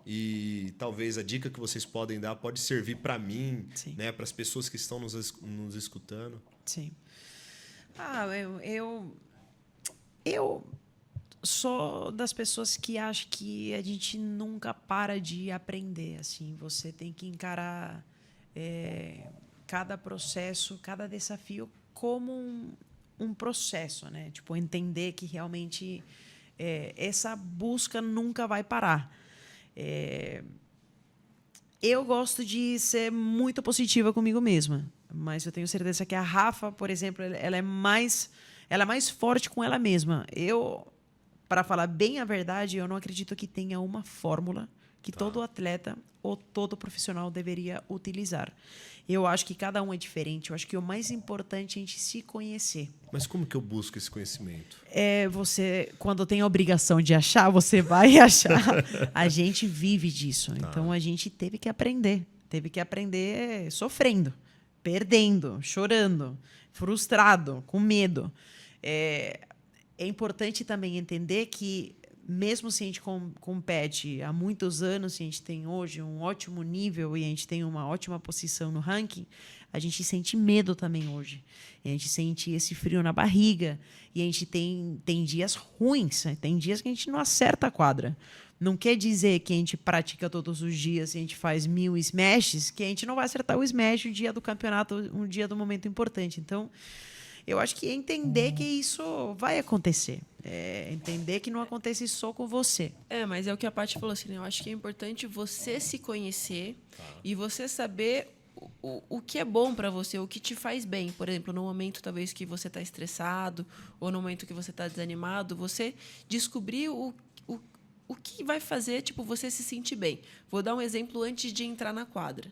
e talvez a dica que vocês podem dar pode servir para mim, Sim. né, para as pessoas que estão nos escutando. Sim. Eu sou das pessoas que acho que a gente nunca para de aprender. Assim, você tem que encarar cada processo, cada desafio como um processo, né? Tipo, entender que realmente essa busca nunca vai parar. Eu gosto de ser muito positiva comigo mesma, mas eu tenho certeza que a Rafa, por exemplo, ela é mais forte com ela mesma. Para falar bem a verdade, eu não acredito que tenha uma fórmula que todo atleta ou todo profissional deveria utilizar. Eu acho que cada um é diferente. Eu acho que o mais importante é a gente se conhecer. Mas como que eu busco esse conhecimento? Você, quando tem a obrigação de achar, você vai achar. A gente vive disso. Então, a gente teve que aprender. Teve que aprender sofrendo, perdendo, chorando, frustrado, com medo. É importante também entender que, mesmo se a gente compete há muitos anos, se a gente tem hoje um ótimo nível e a gente tem uma ótima posição no ranking, a gente sente medo também hoje. E a gente sente esse frio na barriga. E a gente tem dias ruins, né? Tem dias que a gente não acerta a quadra. Não quer dizer que a gente pratica todos os dias e a gente faz 1000 smashes, que a gente não vai acertar o smash o dia do campeonato, um dia do momento importante. Então, Eu acho que entender que isso vai acontecer. Entender que não acontece só com você. Mas é o que a Paty falou assim, né? Eu acho que é importante você se conhecer e você saber o que é bom para você, o que te faz bem. Por exemplo, no momento talvez que você está estressado ou no momento que você está desanimado, você descobrir o que vai fazer tipo, você se sentir bem. Vou dar um exemplo antes de entrar na quadra.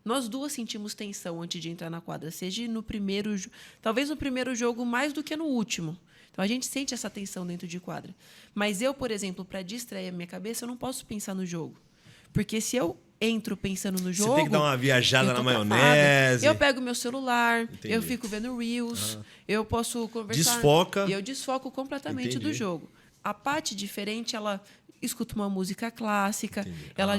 Nós duas sentimos tensão antes de entrar na quadra, seja no primeiro, talvez no primeiro jogo mais do que no último. Então a gente sente essa tensão dentro de quadra. Mas eu, por exemplo, para distrair a minha cabeça, eu não posso pensar no jogo. Porque se eu entro pensando no jogo... Você tem que dar uma viajada na maionese. Eu pego meu celular, eu fico vendo Reels, eu posso conversar... Desfoca. E eu desfoco completamente do jogo. A Paty, diferente, ela escuta uma música clássica, ela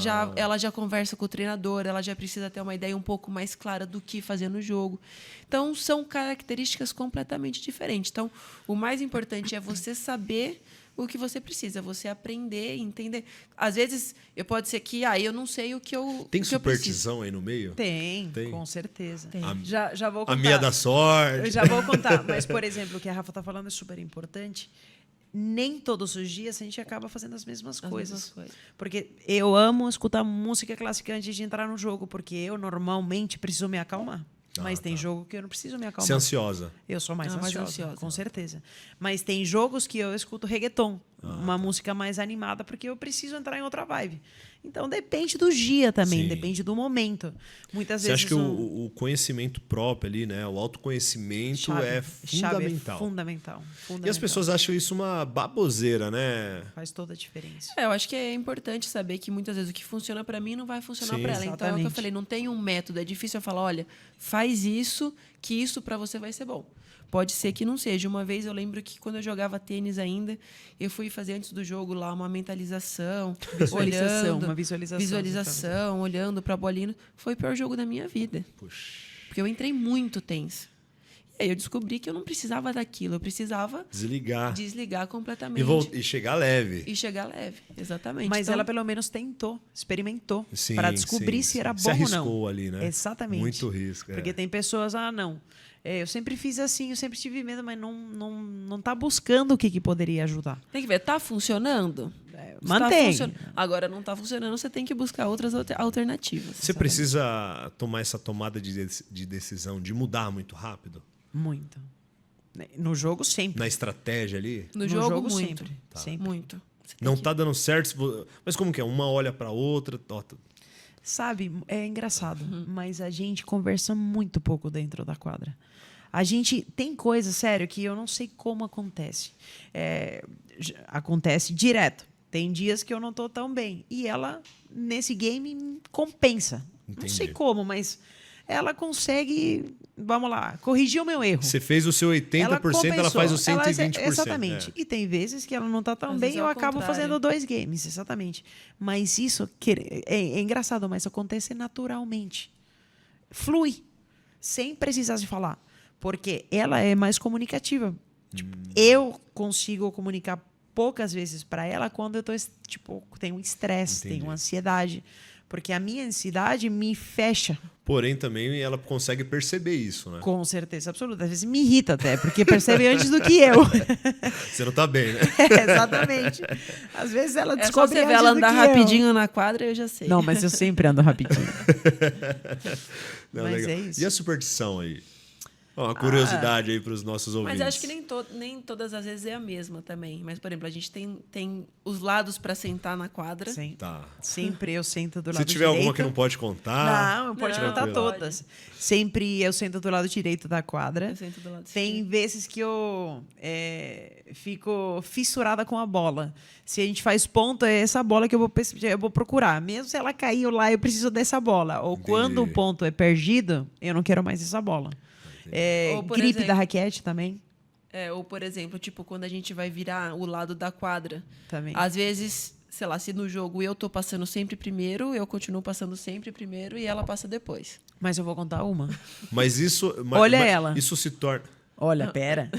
já conversa com o treinador, ela já precisa ter uma ideia um pouco mais clara do que fazer no jogo. Então, são características completamente diferentes. Então, o mais importante é você saber o que você precisa, você aprender, entender. Às vezes, pode ser que eu não sei o que eu Tem o que eu preciso. superstição aí no meio? Tem, com certeza. Tem. Já vou contar. A minha da sorte. Eu já vou contar. Mas, por exemplo, o que a Rafa está falando é super importante. Nem todos os dias a gente acaba fazendo as mesmas coisas. Porque eu amo escutar música clássica antes de entrar no jogo, porque eu normalmente preciso me acalmar. Mas tem jogo que eu não preciso me acalmar. Você é ansiosa? Eu sou mais ansiosa, com certeza. Mas tem jogos que eu escuto reggaeton, uma música mais animada, porque eu preciso entrar em outra vibe. Então, depende do dia também, depende do momento. Muitas vezes... Você acha que o conhecimento próprio ali, né? O autoconhecimento é fundamental. Fundamental. E as pessoas acham isso uma baboseira, né? Faz toda a diferença. Eu acho que é importante saber que muitas vezes o que funciona para mim não vai funcionar para ela. Exatamente. Então, é o que eu falei, não tem um método. É difícil eu falar, olha, faz isso, que isso para você vai ser bom. Pode ser que não seja. Uma vez eu lembro que quando eu jogava tênis ainda, eu fui fazer antes do jogo lá uma mentalização, Uma visualização, olhando para a bolinha. Foi o pior jogo da minha vida. Puxa. Porque eu entrei muito tenso. E aí eu descobri que eu não precisava daquilo, eu precisava desligar completamente. E chegar leve. Exatamente. Mas então, ela pelo menos tentou, experimentou, para descobrir se era bom se arriscou ou não. ali, né? Exatamente. Muito risco. Porque tem pessoas, não. Eu sempre fiz assim, eu sempre tive medo, mas não tá buscando o que poderia ajudar. Tem que ver, tá funcionando? Mantém. Agora não tá funcionando, você tem que buscar outras alternativas. Você precisa tomar essa tomada de decisão de mudar muito rápido? Muito. No jogo, sempre. Na estratégia ali? No jogo muito. sempre. Tá. Sempre. Muito. Não tá dando certo, mas como que é? Uma olha para outra... Sabe, é engraçado, mas a gente conversa muito pouco dentro da quadra. A gente tem coisas, sério, que eu não sei como acontece. Acontece direto. Tem dias que eu não estou tão bem. E ela, nesse game, compensa. Entendi. Não sei como, mas ela consegue, vamos lá, corrigir o meu erro. Você fez o seu 80%, ela faz o 120%. Exatamente. E tem vezes que ela não está tão Às bem vezes e eu é o acabo contrário. fazendo 2 games, exatamente. Mas isso é engraçado, mas acontece naturalmente. Flui, sem precisar se falar. Porque ela é mais comunicativa. Tipo, eu consigo comunicar poucas vezes para ela quando eu tenho estresse, tenho ansiedade. Porque a minha ansiedade me fecha. Porém, também ela consegue perceber isso, né? Com certeza absoluta. Às vezes me irrita até, porque percebe antes do que eu. Você não tá bem, né? Exatamente. Às vezes ela É só descobre você ver antes ela do andar que rapidinho na quadra, eu já sei. Não, mas eu sempre ando rapidinho. Não, Mas legal. é isso. E a superstição aí? Uma curiosidade aí para os nossos ouvintes. Mas acho que nem todas as vezes é a mesma também. Mas, por exemplo, a gente tem os lados para sentar na quadra. Sim. Tá. Sempre eu sento do lado Se direito. tiver alguma que não pode contar... Não, pode Não, contar pode. todas. Sempre eu sento do lado direito da quadra. Eu sento do lado Tem esquerdo. vezes que eu fico fissurada com a bola. Se a gente faz ponto, é essa bola que eu vou procurar. Mesmo se ela caiu lá, eu preciso dessa bola. Ou quando o ponto é perdido, eu não quero mais essa bola. Ou, por Gripe exemplo, da raquete também. Ou, por exemplo, quando a gente vai virar o lado da quadra. Também. Às vezes, sei lá, se no jogo eu tô passando sempre primeiro, eu continuo passando sempre primeiro e ela passa depois. Mas eu vou contar uma. Mas isso... Olha ela. Isso se torna... Olha, pera.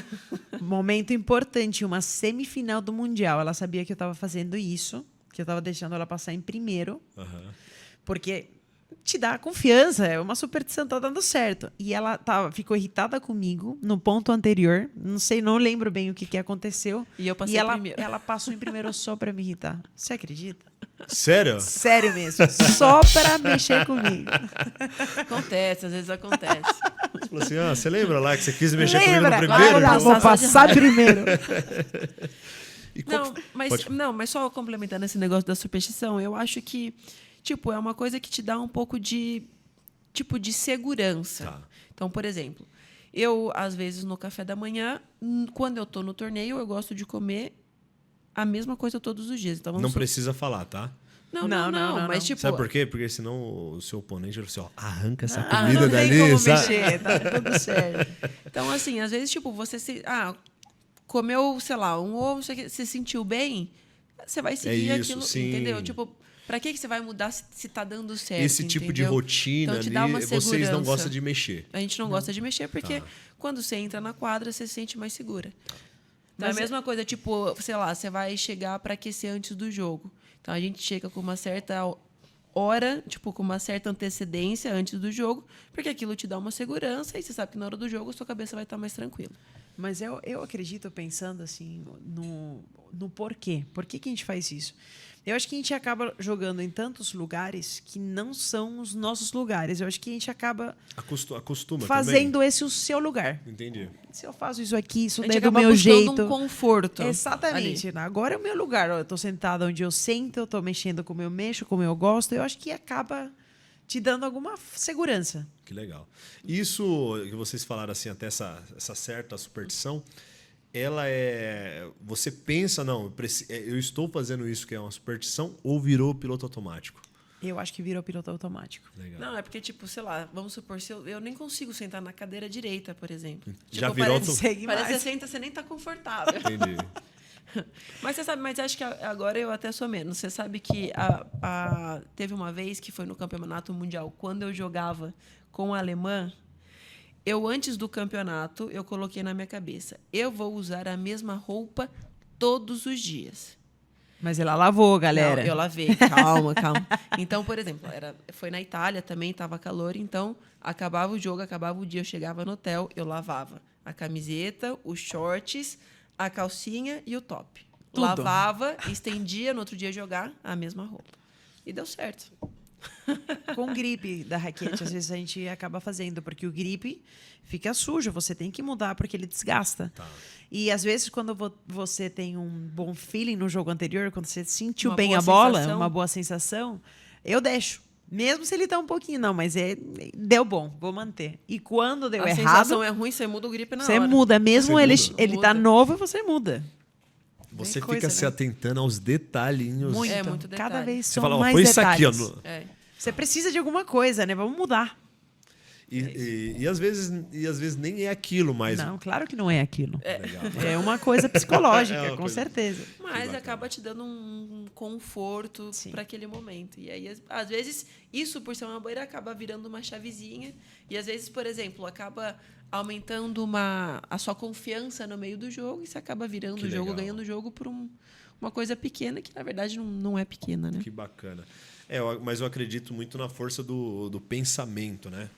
Momento importante, uma semifinal do Mundial. Ela sabia que eu estava fazendo isso, que eu estava deixando ela passar em primeiro. Aham. Porque te dá confiança, é uma superstição, tá dando certo. E ela ficou irritada comigo no ponto anterior, não lembro bem o que aconteceu. E eu passei primeiro. Ela passou em primeiro só pra me irritar. Você acredita? Sério? Sério mesmo, só pra mexer comigo. Acontece, às vezes acontece. Você falou assim, você lembra lá que você quis mexer comigo no Lembra? primeiro? Vou Então- passar primeiro. E qual- Mas só complementando esse negócio da superstição, eu acho que, tipo, é uma coisa que te dá um pouco de, tipo, de segurança. Tá. Então, por exemplo, eu, às vezes, no café da manhã, quando eu tô no torneio, eu gosto de comer a mesma coisa todos os dias. Então, Não precisa falar, tá? Não, mas tipo... Sabe por quê? Porque senão o seu oponente vai assim, arranca essa Não comida tem dali, como sabe? mexer, tá tudo certo. Então, assim, às vezes, tipo, você comeu, sei lá, um ovo, você sentiu bem, você vai seguir isso, aquilo, sim. entendeu? Tipo, pra que você vai mudar se tá dando certo? Esse tipo de entendeu? rotina Então, te dá ali, uma vocês não segurança. gostam de mexer. A gente não gosta de mexer porque quando você entra na quadra, você se sente mais segura. Então, é a Mas mesma coisa, tipo, sei lá, você vai chegar para aquecer antes do jogo. Então, a gente chega com uma certa hora, tipo, com uma certa antecedência antes do jogo, porque aquilo te dá uma segurança e você sabe que na hora do jogo a sua cabeça vai estar mais tranquila. Mas eu acredito, pensando assim, no porquê. Por que a gente faz isso? Eu acho que a gente acaba jogando em tantos lugares que não são os nossos lugares. Eu acho que a gente acaba Acostuma fazendo esse o seu lugar. também. Entendi. Se eu faço isso aqui, isso A gente daí é do acaba meu buscando jeito. um conforto. Exatamente. ali. Agora é o meu lugar. Eu estou sentada onde eu sento, eu estou mexendo como eu mexo, como eu gosto. Eu acho que acaba te dando alguma segurança. Que legal. Isso que vocês falaram assim, até essa certa superstição, ela é... Você pensa, não, eu estou fazendo isso que é uma superstição, ou virou piloto automático? Eu acho que virou piloto automático. Legal. Não, é porque, tipo, sei lá, vamos supor, se eu nem consigo sentar na cadeira direita, por exemplo. Já Tipo, virou parece, Segue parece que mais. você senta, você nem tá confortável. Entendi. Mas você sabe, mas acho que agora eu até sou menos. Você sabe que teve uma vez que foi no Campeonato Mundial, quando eu jogava com a alemã, antes do campeonato, eu coloquei na minha cabeça, eu vou usar a mesma roupa todos os dias. Mas ela lavou, galera. Não, eu lavei, calma. Então, por exemplo, foi na Itália também, estava calor, então acabava o jogo, acabava o dia, eu chegava no hotel, eu lavava a camiseta, os shorts, a calcinha e o top. Tudo. Lavava, estendia, no outro dia jogar a mesma roupa. E deu certo. Com gripe da raquete, às vezes a gente acaba fazendo, porque o gripe fica sujo, você tem que mudar porque ele desgasta. Tá. E às vezes, quando você tem um bom feeling no jogo anterior, quando você sentiu Uma bem boa a bola, sensação. uma boa sensação, eu deixo. Mesmo se ele tá um pouquinho, não, mas deu bom, vou manter. E quando deu A errado, sensação é ruim, você muda o gripe na você hora. muda. Mesmo Você ele muda. tá novo, você muda. Você Tem fica coisa, se né? atentando aos detalhinhos. Muito. É, muito Cada detalhe. vez Você são fala, ó, mais foi isso aqui, ó. detalhes. É. Você precisa de alguma coisa, né? Vamos mudar. E às vezes nem é aquilo, mas... Não, claro que não é aquilo. Legal. É uma coisa psicológica, É uma com coisa- certeza. Mas bacana. acaba te dando um conforto Sim. para aquele momento. E aí, às vezes, isso por ser uma banheira acaba virando uma chavezinha. E às vezes, por exemplo, acaba aumentando a sua confiança no meio do jogo e você acaba virando Que o jogo, legal. ganhando o jogo por uma coisa pequena que, na verdade, não é pequena, né? Que bacana. Mas eu acredito muito na força do pensamento, né?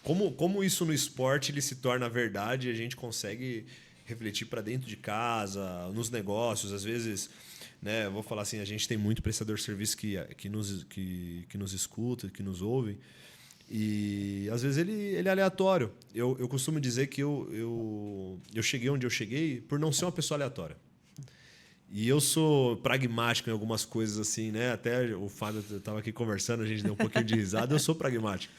Como isso no esporte ele se torna verdade, a gente consegue refletir para dentro de casa, nos negócios, às vezes, né? Eu vou falar assim, a gente tem muito prestador de serviço que nos escuta, que nos ouve, e às vezes ele é aleatório. Eu costumo dizer que eu cheguei onde eu cheguei por não ser uma pessoa aleatória. E eu sou pragmático em algumas coisas assim, né? Até o Fábio estava aqui conversando, a gente deu um pouquinho de risada. Eu sou pragmático.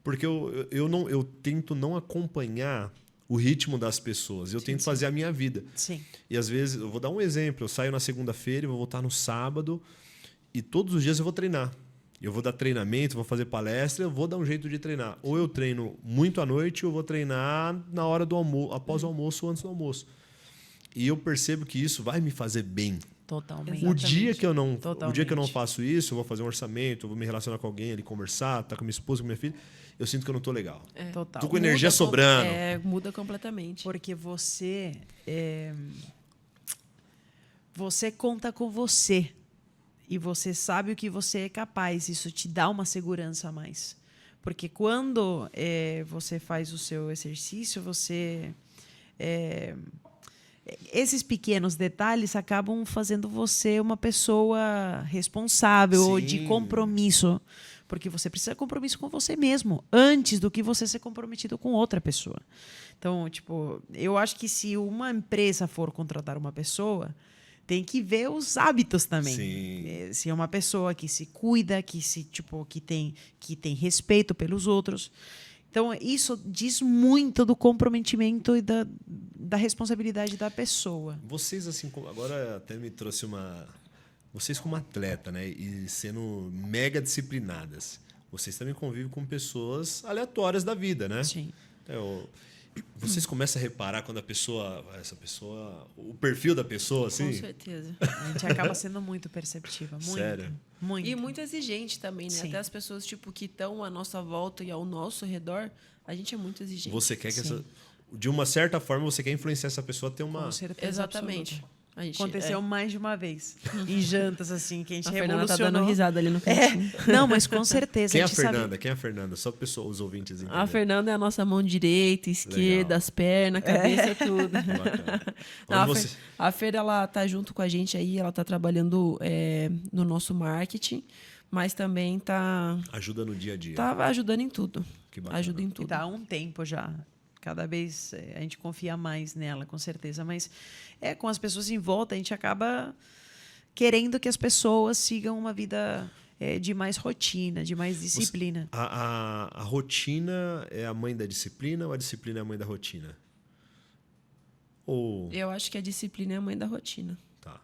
Porque eu tento não acompanhar o ritmo das pessoas. Eu tento fazer a minha vida. Sim. E às vezes, eu vou dar um exemplo. Eu saio na segunda-feira, vou voltar no sábado e todos os dias eu vou treinar. Eu vou dar treinamento, vou fazer palestra, eu vou dar um jeito de treinar. Ou eu treino muito à noite, ou eu vou treinar na hora do almoço, após o almoço ou antes do almoço. E eu percebo que isso vai me fazer bem. Totalmente. O dia que eu não Totalmente. faço isso, eu vou fazer um orçamento, eu vou me relacionar com alguém ali, conversar, tá com minha esposa, com minha filha, eu sinto que eu não tô legal. Total. Tô com energia sobrando. Muda completamente. Porque você conta com você. e você sabe o que você é capaz. Isso te dá uma segurança a mais. Porque quando você faz o seu exercício, esses pequenos detalhes acabam fazendo você uma pessoa responsável ou de compromisso. Porque você precisa de compromisso com você mesmo, antes do que você ser comprometido com outra pessoa. Então, tipo, eu acho que se uma empresa for contratar uma pessoa, tem que ver os hábitos também. Sim. Se é uma pessoa que se cuida, que tem respeito pelos outros. Então, isso diz muito do comprometimento e da responsabilidade da pessoa. Vocês, assim, agora até me trouxe uma... Vocês como atleta, né, e sendo mega disciplinadas, vocês também convivem com pessoas aleatórias da vida, né? Sim. Vocês começam a reparar quando o perfil da pessoa, assim? Com certeza. A gente acaba sendo muito perceptiva. Muito. Sério? Muito. E muito exigente também, né? Sim. Até as pessoas tipo, que estão à nossa volta e ao nosso redor, a gente é muito exigente. Você quer que Sim. de uma certa forma, você quer influenciar essa pessoa a ter uma... Com certeza Exatamente. absoluta. A gente, Aconteceu mais de uma vez. Em jantas, assim, que a gente A Fernanda tá revolucionou. dando risada ali no cantinho. Não, mas com certeza. Quem é a gente sabe- Fernanda? Quem é a Fernanda? Só os ouvintes entenderem. A Fernanda é a nossa mão direita, esquerda, Legal. as pernas, cabeça, tudo. Bacana. Não, Onde você... a Fer, ela tá junto com a gente aí, ela tá trabalhando no nosso marketing, mas também tá Ajuda no dia a dia. ajudando em tudo. Que bacana. Ajuda em E tudo. dá um tempo já. Cada vez a gente confia mais nela, com certeza. Mas com as pessoas em volta, a gente acaba querendo que as pessoas sigam uma vida de mais rotina, de mais disciplina. A rotina é a mãe da disciplina ou a disciplina é a mãe da rotina? Ou... Eu acho que a disciplina é a mãe da rotina. Tá.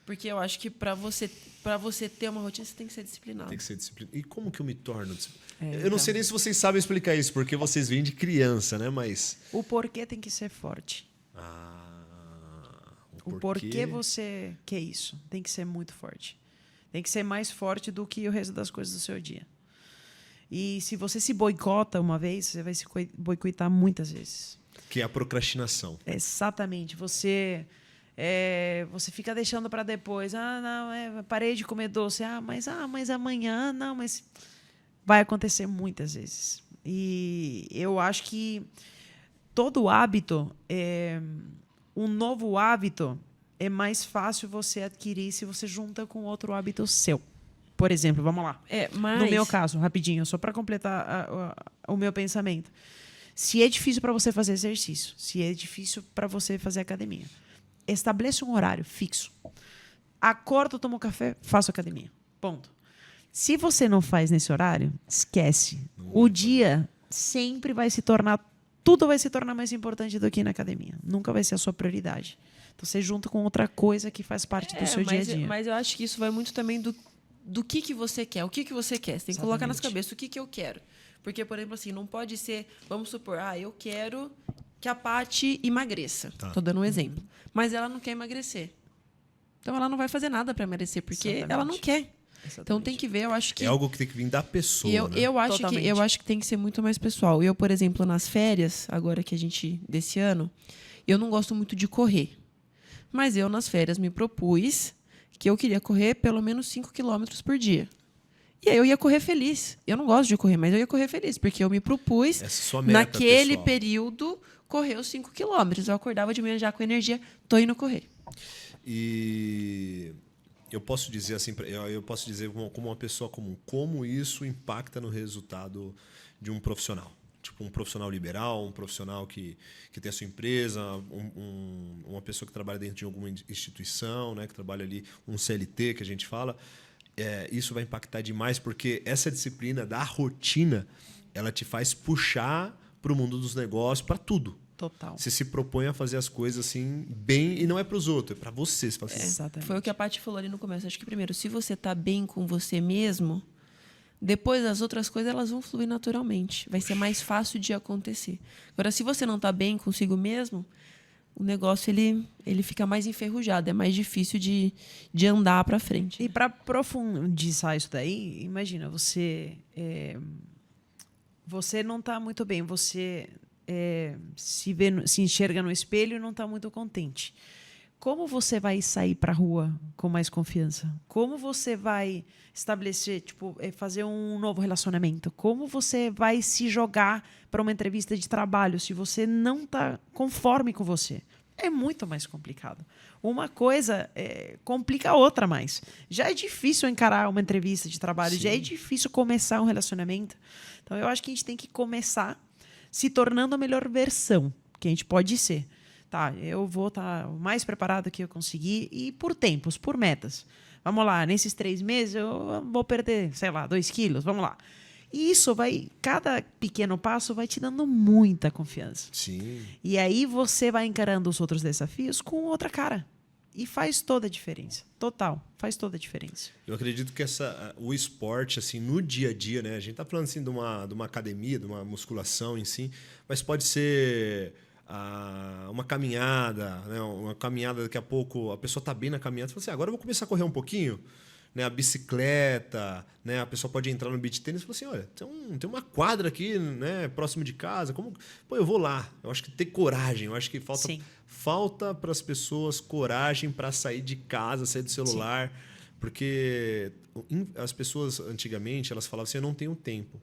Porque eu acho que para você ter uma rotina, você tem que ser disciplinado. Tem que ser disciplinado. E como que eu me torno disciplinado? Eu então. não sei nem se vocês sabem explicar isso, porque vocês vêm de criança, né? Mas... O porquê tem que ser forte. O porquê você quer isso. Tem que ser muito forte. Tem que ser mais forte do que o resto das coisas do seu dia. E se você se boicota uma vez, você vai se boicotar muitas vezes. Que é a procrastinação. Exatamente. Você fica deixando para depois. Não, parei de comer doce. Mas amanhã, não, mas vai acontecer muitas vezes. E eu acho que todo hábito, um novo hábito, é mais fácil você adquirir se você junta com outro hábito seu. Por exemplo, vamos lá. Mas... No meu caso, rapidinho, só para completar o meu pensamento. Se é difícil para você fazer exercício, se é difícil para você fazer academia, estabeleça um horário fixo. Acordo, tomo café, faço academia. Ponto. Se você não faz nesse horário, esquece. O dia sempre vai se tornar... Tudo vai se tornar mais importante do que ir na academia. Nunca vai ser a sua prioridade. Então, você junta com outra coisa que faz parte do seu dia a dia. Mas eu acho que isso vai muito também do que você quer. O que você quer? Você tem que colocar nas cabeças o que eu quero. Porque, por exemplo, assim, não pode ser... Vamos supor, eu quero que a Paty emagreça. Estou dando um exemplo. Mas ela não quer emagrecer. Então, ela não vai fazer nada para emagrecer, porque Exatamente. ela não quer. Exatamente. Então, tem que ver, eu acho que... É algo que tem que vir da pessoa, né? Eu acho que tem que ser muito mais pessoal. Eu, por exemplo, nas férias, agora desse ano, eu não gosto muito de correr. Mas eu, nas férias, me propus que eu queria correr pelo menos 5 quilômetros por dia. E aí eu ia correr feliz. Eu não gosto de correr, mas eu ia correr feliz, porque eu me propus, Essa é a sua meta, naquele pessoal. período, correr os 5 quilômetros. Eu acordava de manhã já com energia, tô indo correr. E eu posso dizer assim, eu posso dizer como uma pessoa comum, como isso impacta no resultado de um profissional. Tipo, um profissional liberal, um profissional que tem a sua empresa, uma pessoa que trabalha dentro de alguma instituição, né, que trabalha ali, um CLT, que a gente fala. Isso vai impactar demais, porque essa disciplina da rotina, ela te faz puxar para o mundo dos negócios, para tudo. Total. Você se propõe a fazer as coisas assim, bem, e não é para os outros, é para você. Você fala assim, Exatamente. Foi o que a Paty falou ali no começo. Acho que, primeiro, se você tá bem com você mesmo, depois as outras coisas elas vão fluir naturalmente. Vai ser mais fácil de acontecer. Agora, se você não tá bem consigo mesmo, o negócio ele fica mais enferrujado, é mais difícil de andar para frente. E para profundizar isso daí, imagina, você não está muito bem, você se enxerga no espelho e não está muito contente. como você vai sair para a rua com mais confiança? Como você vai estabelecer, tipo, fazer um novo relacionamento? Como você vai se jogar para uma entrevista de trabalho se você não está conforme com você? É muito mais complicado. Uma coisa complica a outra mais. Já é difícil encarar uma entrevista de trabalho, já é difícil começar um relacionamento. Então, eu acho que a gente tem que começar se tornando a melhor versão que a gente pode ser. Tá, eu vou estar o mais preparado que eu conseguir e por tempos, por metas. Vamos lá, nesses 3 meses eu vou perder, sei lá, 2 quilos, vamos lá. E isso cada pequeno passo vai te dando muita confiança. Sim. E aí você vai encarando os outros desafios com outra cara. E faz toda a diferença. Total, faz toda a diferença. Eu acredito que o esporte, assim, no dia a dia, né? A gente tá falando assim de uma academia, de uma musculação em si, mas pode ser uma caminhada, né? Uma caminhada, daqui a pouco a pessoa tá bem na caminhada, fala assim, agora eu vou começar a correr um pouquinho. Né, a bicicleta, né, a pessoa pode entrar no beach tennis e falar assim, olha, tem uma quadra aqui, né, próximo de casa, pô, eu vou lá. Eu acho que ter coragem, eu acho que falta para as pessoas coragem para sair de casa, sair do celular, porque as pessoas antigamente elas falavam assim, eu não tenho tempo.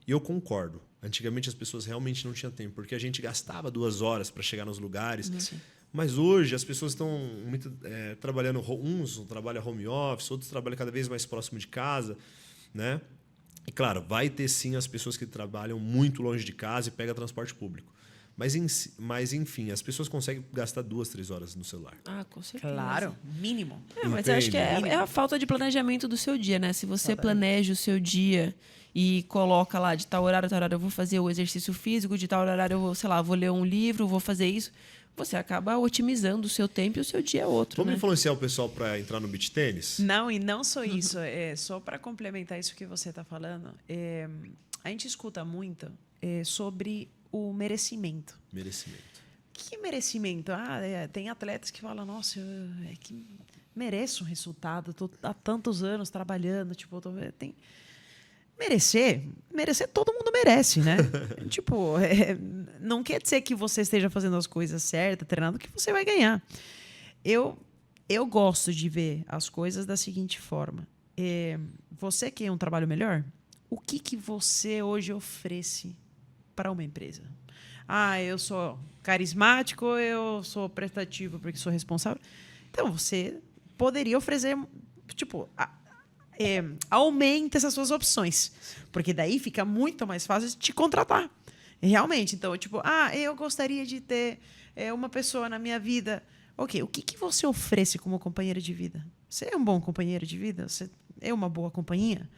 E eu concordo. Antigamente as pessoas realmente não tinham tempo, porque a gente gastava 2 horas para chegar nos lugares. Sim. Mas hoje as pessoas estão muito trabalhando, uns trabalham home office, outros trabalham cada vez mais próximo de casa, né? E claro, vai ter sim as pessoas que trabalham muito longe de casa e pegam transporte público. Mas enfim, as pessoas conseguem gastar 2, 3 horas no celular. Ah, com certeza. Claro, mínimo. Mas eu acho que é a falta de planejamento do seu dia, né? Se você planeja o seu dia e coloca lá de tal horário eu vou fazer o exercício físico, de tal horário eu vou, sei lá, vou ler um livro, vou fazer isso. Você acaba otimizando o seu tempo e o seu dia é outro. Vamos influenciar o pessoal para entrar no beach tênis? Não, e não só isso. Só para complementar isso que você está falando, a gente escuta muito sobre o merecimento. Merecimento. Que merecimento? Tem atletas que falam, nossa, que mereço um resultado, estou há tantos anos trabalhando, tipo, Merecer todo mundo merece, né? Tipo, não quer dizer que você esteja fazendo as coisas certas, treinando, que você vai ganhar. Eu gosto de ver as coisas da seguinte forma. Você quer um trabalho melhor? O que você hoje oferece para uma empresa? Eu sou carismático, eu sou prestativo porque sou responsável. Então, você poderia oferecer, tipo... aumente essas suas opções, porque daí fica muito mais fácil de te contratar. Realmente, então, tipo, eu gostaria de ter uma pessoa na minha vida. Ok, o que você oferece como companheiro de vida? Você é um bom companheiro de vida? Você é uma boa companhia?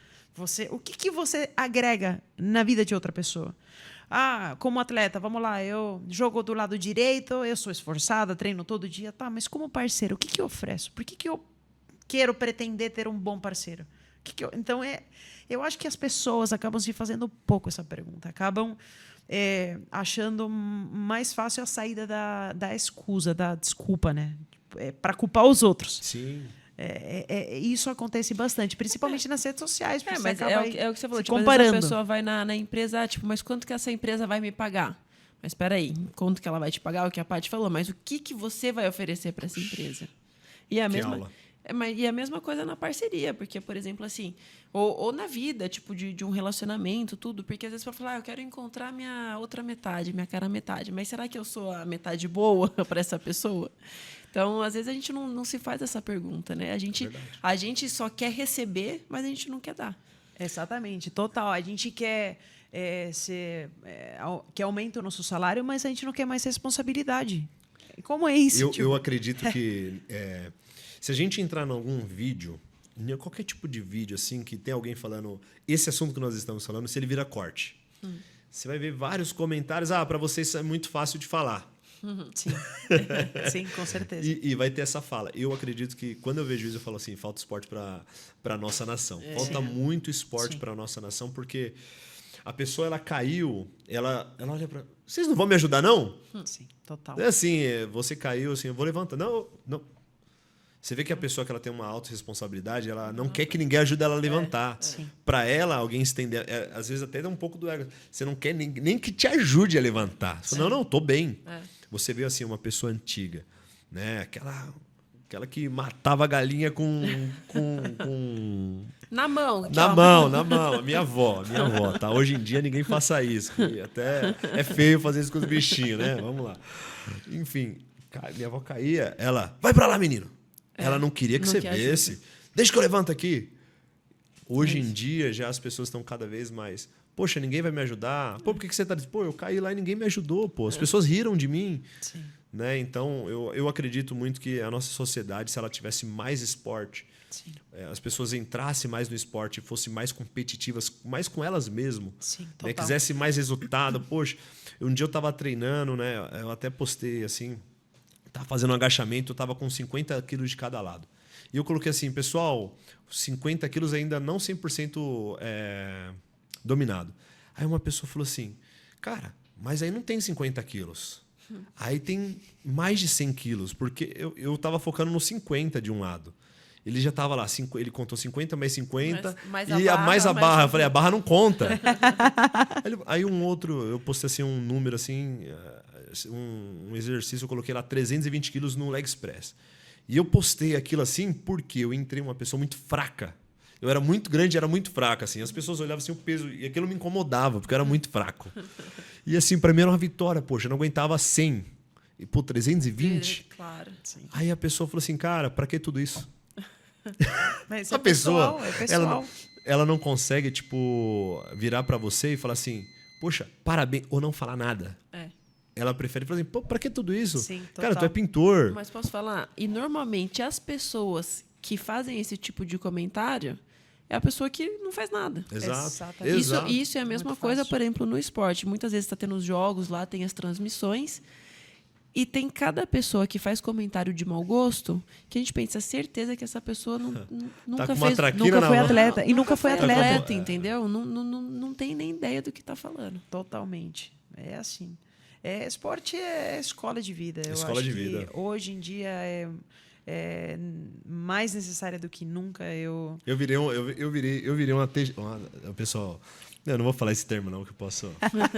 O que você agrega na vida de outra pessoa? Como atleta, vamos lá, eu jogo do lado direito, eu sou esforçada, treino todo dia, tá, mas como parceiro, o que eu ofereço? Por que eu quero pretender ter um bom parceiro? Então, eu acho que as pessoas acabam se fazendo pouco essa pergunta. Acabam achando mais fácil a saída da excusa, da desculpa, né? Para culpar os outros. Sim. Isso acontece bastante, principalmente nas redes sociais. Mas você acaba é o que você falou. Tipo, comparando. a pessoa vai na empresa, mas quanto que essa empresa vai me pagar? Mas espera aí, quanto que ela vai te pagar? O que a Paty falou, mas o que você vai oferecer para essa empresa? E a mesma... aula. E a mesma coisa na parceria, porque, por exemplo, assim, ou na vida, tipo, de um relacionamento, tudo, porque às vezes você fala, eu quero encontrar minha outra metade, minha cara metade, mas será que eu sou a metade boa para essa pessoa? Então, às vezes, a gente não se faz essa pergunta, né? A gente só quer receber, mas a gente não quer dar. Exatamente, total. A gente quer que aumente o nosso salário, mas a gente não quer mais responsabilidade. Como é isso? Eu acredito que... se a gente entrar em algum vídeo, qualquer tipo de vídeo assim, que tem alguém falando esse assunto que nós estamos falando, se ele vira corte, você vai ver vários comentários. Para vocês é muito fácil de falar. Sim. Sim, com certeza. E vai ter essa fala. Eu acredito que quando eu vejo isso, eu falo assim, falta esporte para a nossa nação. Falta muito esporte para a nossa nação, porque a pessoa ela caiu, ela olha para... Vocês não vão me ajudar, não? Sim, total. É assim, você caiu, assim, eu vou levantar. Não. Você vê que a pessoa que ela tem uma autorresponsabilidade, ela não quer que ninguém ajude ela a levantar. Para ela, alguém estender... às vezes até dá um pouco do ego. Você não quer nem que te ajude a levantar. Você fala, não, tô bem. Você vê assim, uma pessoa antiga, né? Aquela que matava a galinha com Na mão. aqui, na ó. mão, na mão. A minha avó, tá? Hoje em dia ninguém faça isso. Que até é feio fazer isso com os bichinhos, né? Vamos lá. Enfim, minha avó caía, ela, vai pra lá, menino. Ela não queria que não você quer visse. ajuda. Deixa que eu levanto aqui. Hoje em dia, já as pessoas estão cada vez mais... Poxa, ninguém vai me ajudar. Pô, por que você tá dizendo? Pô, eu caí lá e ninguém me ajudou, pô. As pessoas riram de mim. Sim. Né? Então, eu acredito muito que a nossa sociedade, se ela tivesse mais esporte, Sim. as pessoas entrassem mais no esporte e fossem mais competitivas, mais com elas mesmo, Sim, né? total. Quisesse mais resultado. Poxa, um dia eu estava treinando, né? Eu até postei assim, estava fazendo um agachamento, eu estava com 50 quilos de cada lado. E eu coloquei assim, pessoal, 50 quilos ainda não 100% dominado. Aí uma pessoa falou assim, cara, mas aí não tem 50 quilos. Aí tem mais de 100 quilos, porque eu tava focando no 50 de um lado. Ele já tava lá, ele contou 50 mais 50 mais e a barra, mais a mais barra. Eu 50. falei, a barra não conta. Aí um outro, eu postei assim um número assim, um exercício, eu coloquei lá 320 quilos no leg press. E eu postei aquilo assim porque eu entrei uma pessoa muito fraca. Eu era muito grande e era muito fraca, assim. As pessoas olhavam assim o peso e aquilo me incomodava, porque eu era muito fraco. E assim, pra mim era uma vitória, poxa, eu não aguentava 100. E, pô, 320? Claro. Sim. Aí a pessoa falou assim, cara, pra que tudo isso? Mas A pessoa, é pessoal. ela não consegue, tipo, virar pra você e falar assim, poxa, parabéns, ou não falar nada. É. Ela prefere falar assim, pô, pra que tudo isso? Sim, Cara, tu total. é pintor. Mas posso falar? E normalmente as pessoas que fazem esse tipo de comentário é a pessoa que não faz nada. Exato. Exatamente. Exato. Isso é a mesma Muito coisa, fácil. por exemplo, no esporte. Muitas vezes está tendo os jogos lá, tem as transmissões. E tem cada pessoa que faz comentário de mau gosto que a gente pensa, certeza que essa pessoa nunca com uma fez. traquina Nunca na foi mão. atleta. E nunca foi atleta. atleta, entendeu? Não tem nem ideia do que está falando. Totalmente. É assim. Esporte é escola de vida. Eu Escola acho de que vida. hoje em dia é mais necessária do que nunca. Eu virei uma pessoal, eu não vou falar esse termo não, que eu posso.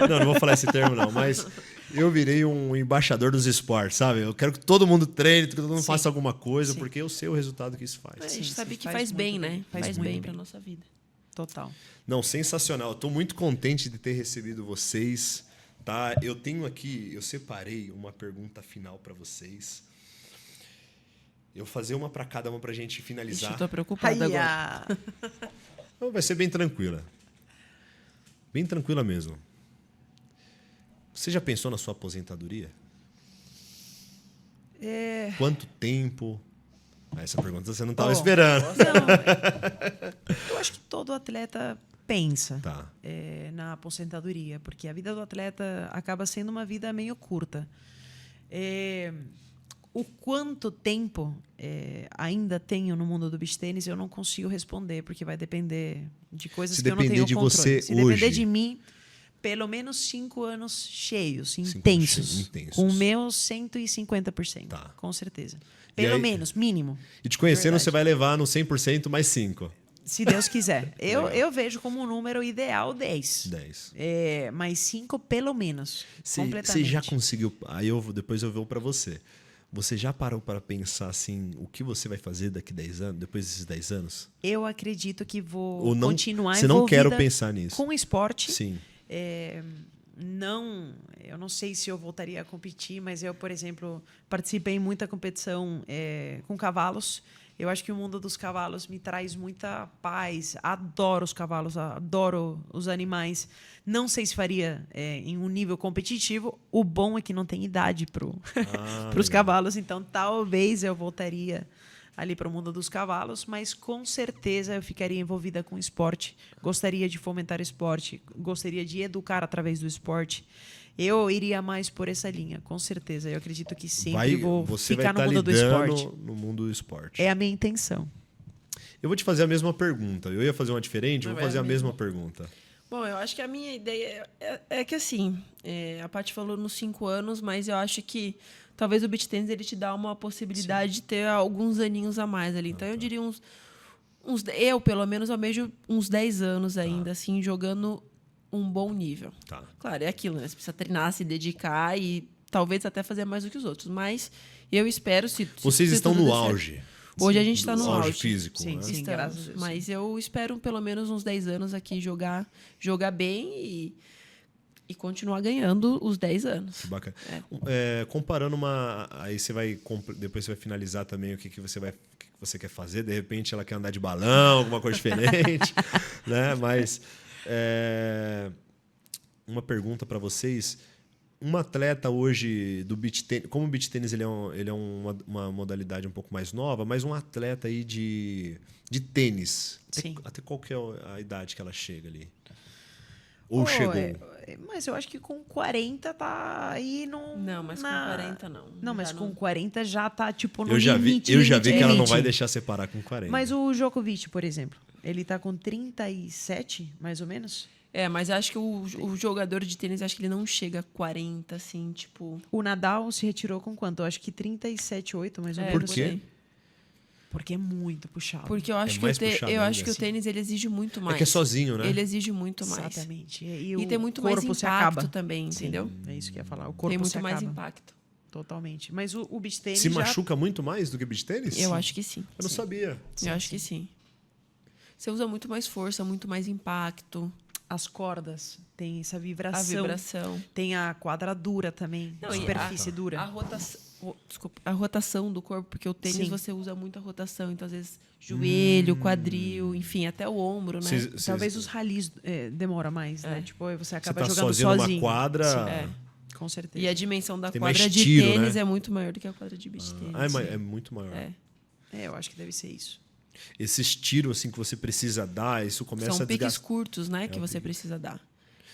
Não vou falar esse termo não, mas eu virei um embaixador dos esportes, sabe? Eu quero que todo mundo treine, que todo mundo Sim. faça alguma coisa, Sim. porque eu sei o resultado que isso faz. A gente Sim, sabe sim, que faz faz bem, muito né? bem. Faz muito bem bem. para nossa vida. Total. Não, sensacional. Eu tô muito contente de ter recebido vocês, tá? Eu tenho aqui, eu separei uma pergunta final para vocês. Eu vou fazer uma para cada uma pra gente Ixi, finalizar. eu tô preocupada agora. Haia! Então, vai ser bem tranquila. Bem tranquila mesmo. Você já pensou na sua aposentadoria? Quanto tempo? Essa pergunta você não estava esperando. Eu acho que todo atleta pensa Tá. na aposentadoria, porque a vida do atleta acaba sendo uma vida meio curta. O quanto tempo ainda tenho no mundo do beach tênis, eu não consigo responder, porque vai depender de coisas Se que eu não depender tenho de controle. você Se depender hoje. de mim, pelo menos 5 anos cheios, 5 intensos. anos intensos. Com meus 150%, Tá. com certeza. E Pelo aí- menos, mínimo. E te conhecendo, Verdade. você vai levar no 100% mais 5. Se Deus quiser. Legal. Eu vejo como um número ideal 10. 10. Mais 5 pelo menos. Você completamente. já conseguiu... Aí depois eu vou para você. Você já parou para pensar assim, o que você vai fazer daqui 10 anos, depois desses 10 anos? Eu acredito que vou Ou não, continuar você não quer envolvida pensar nisso? com o esporte. Sim. Eu não sei se eu voltaria a competir, mas eu, por exemplo, participei em muita competição com cavalos. Eu acho que o mundo dos cavalos me traz muita paz. Adoro os cavalos, adoro os animais. Não sei se faria em um nível competitivo. O bom é que não tem idade para os cavalos, então talvez eu voltaria ali para o mundo dos cavalos, mas com certeza eu ficaria envolvida com esporte. Gostaria de fomentar esporte, gostaria de educar através do esporte. Eu iria mais por essa linha, com certeza. Eu acredito que sempre vou você ficar vai no mundo do lidando esporte. no mundo do esporte. É a minha intenção. Eu vou te fazer a mesma pergunta. Eu ia fazer uma diferente, eu Não, vou fazer é a a mesma pergunta. Bom, eu acho que a minha ideia é que assim, a Paty falou nos 5 anos, mas eu acho que talvez o beach tennis ele te dá uma possibilidade de ter alguns aninhos a mais ali. Então eu diria eu pelo menos almejo uns 10 anos ainda, assim, jogando um bom nível. Tá. Claro, é aquilo, né? Você precisa treinar, se dedicar e talvez até fazer mais do que os outros. Mas Eu espero, Vocês se estão tudo no der certo. auge. Hoje a gente está no auge auge. físico, Sim, né? sim. Estamos, graças a Deus. mas eu espero pelo menos uns 10 anos aqui jogar bem e continuar ganhando os 10 anos. Que bacana. Comparando aí você vai depois você vai finalizar também o que você quer fazer. De repente ela quer andar de balão, alguma coisa diferente, né? Mas uma pergunta para vocês. Um atleta hoje do beach tennis, como o beach tennis ele é uma modalidade um pouco mais nova, mas um atleta aí de tênis, Sim. até qual que é a idade que ela chega ali? Ou chegou? Mas eu acho que com 40 tá aí no... Não, mas com 40 não. Não, mas Já com 40 já tá tipo no Eu já vi limite. que ela não limite. vai deixar separar com 40. Mas o Djokovic, por exemplo, ele tá com 37, mais ou menos? Mas acho que o jogador de tênis, acho que ele não chega a 40, assim, tipo... O Nadal se retirou com quanto? Eu acho que 37,8, mais ou menos. Por quê? sei. Porque é muito puxado. Porque eu acho mais que, puxado eu ainda, acho que o assim. tênis ele exige muito mais. É que é sozinho, né? Ele exige muito mais. Exatamente. E tem muito mais corpo se acaba. impacto também, Sim, entendeu? é isso que eu ia falar. O corpo Tem muito se mais acaba. impacto. Totalmente. Mas o beach tennis Se já... machuca muito mais do que beach tênis? Eu acho que sim. Eu não sabia. Eu acho que sim. Você usa muito mais força, muito mais impacto. As cordas, tem essa A vibração. vibração. Tem a quadradura também, Não, a e superfície dura. A rotação do corpo, porque o tênis Sim. você usa muito a rotação. Então, às vezes, joelho, quadril, enfim, até o ombro, né? Talvez os ralis demora mais, né? Tipo, aí você Você acaba tá jogando sozinho sozinho. numa quadra. É. Com certeza. E a dimensão da Tem mais quadra de tiro, tênis né? é muito maior do que a quadra de beach tênis. É muito maior. É. Eu acho que deve ser isso. Esses tiros assim que você precisa dar, isso começa São a piques desgastar. curtos, né? Que você precisa dar.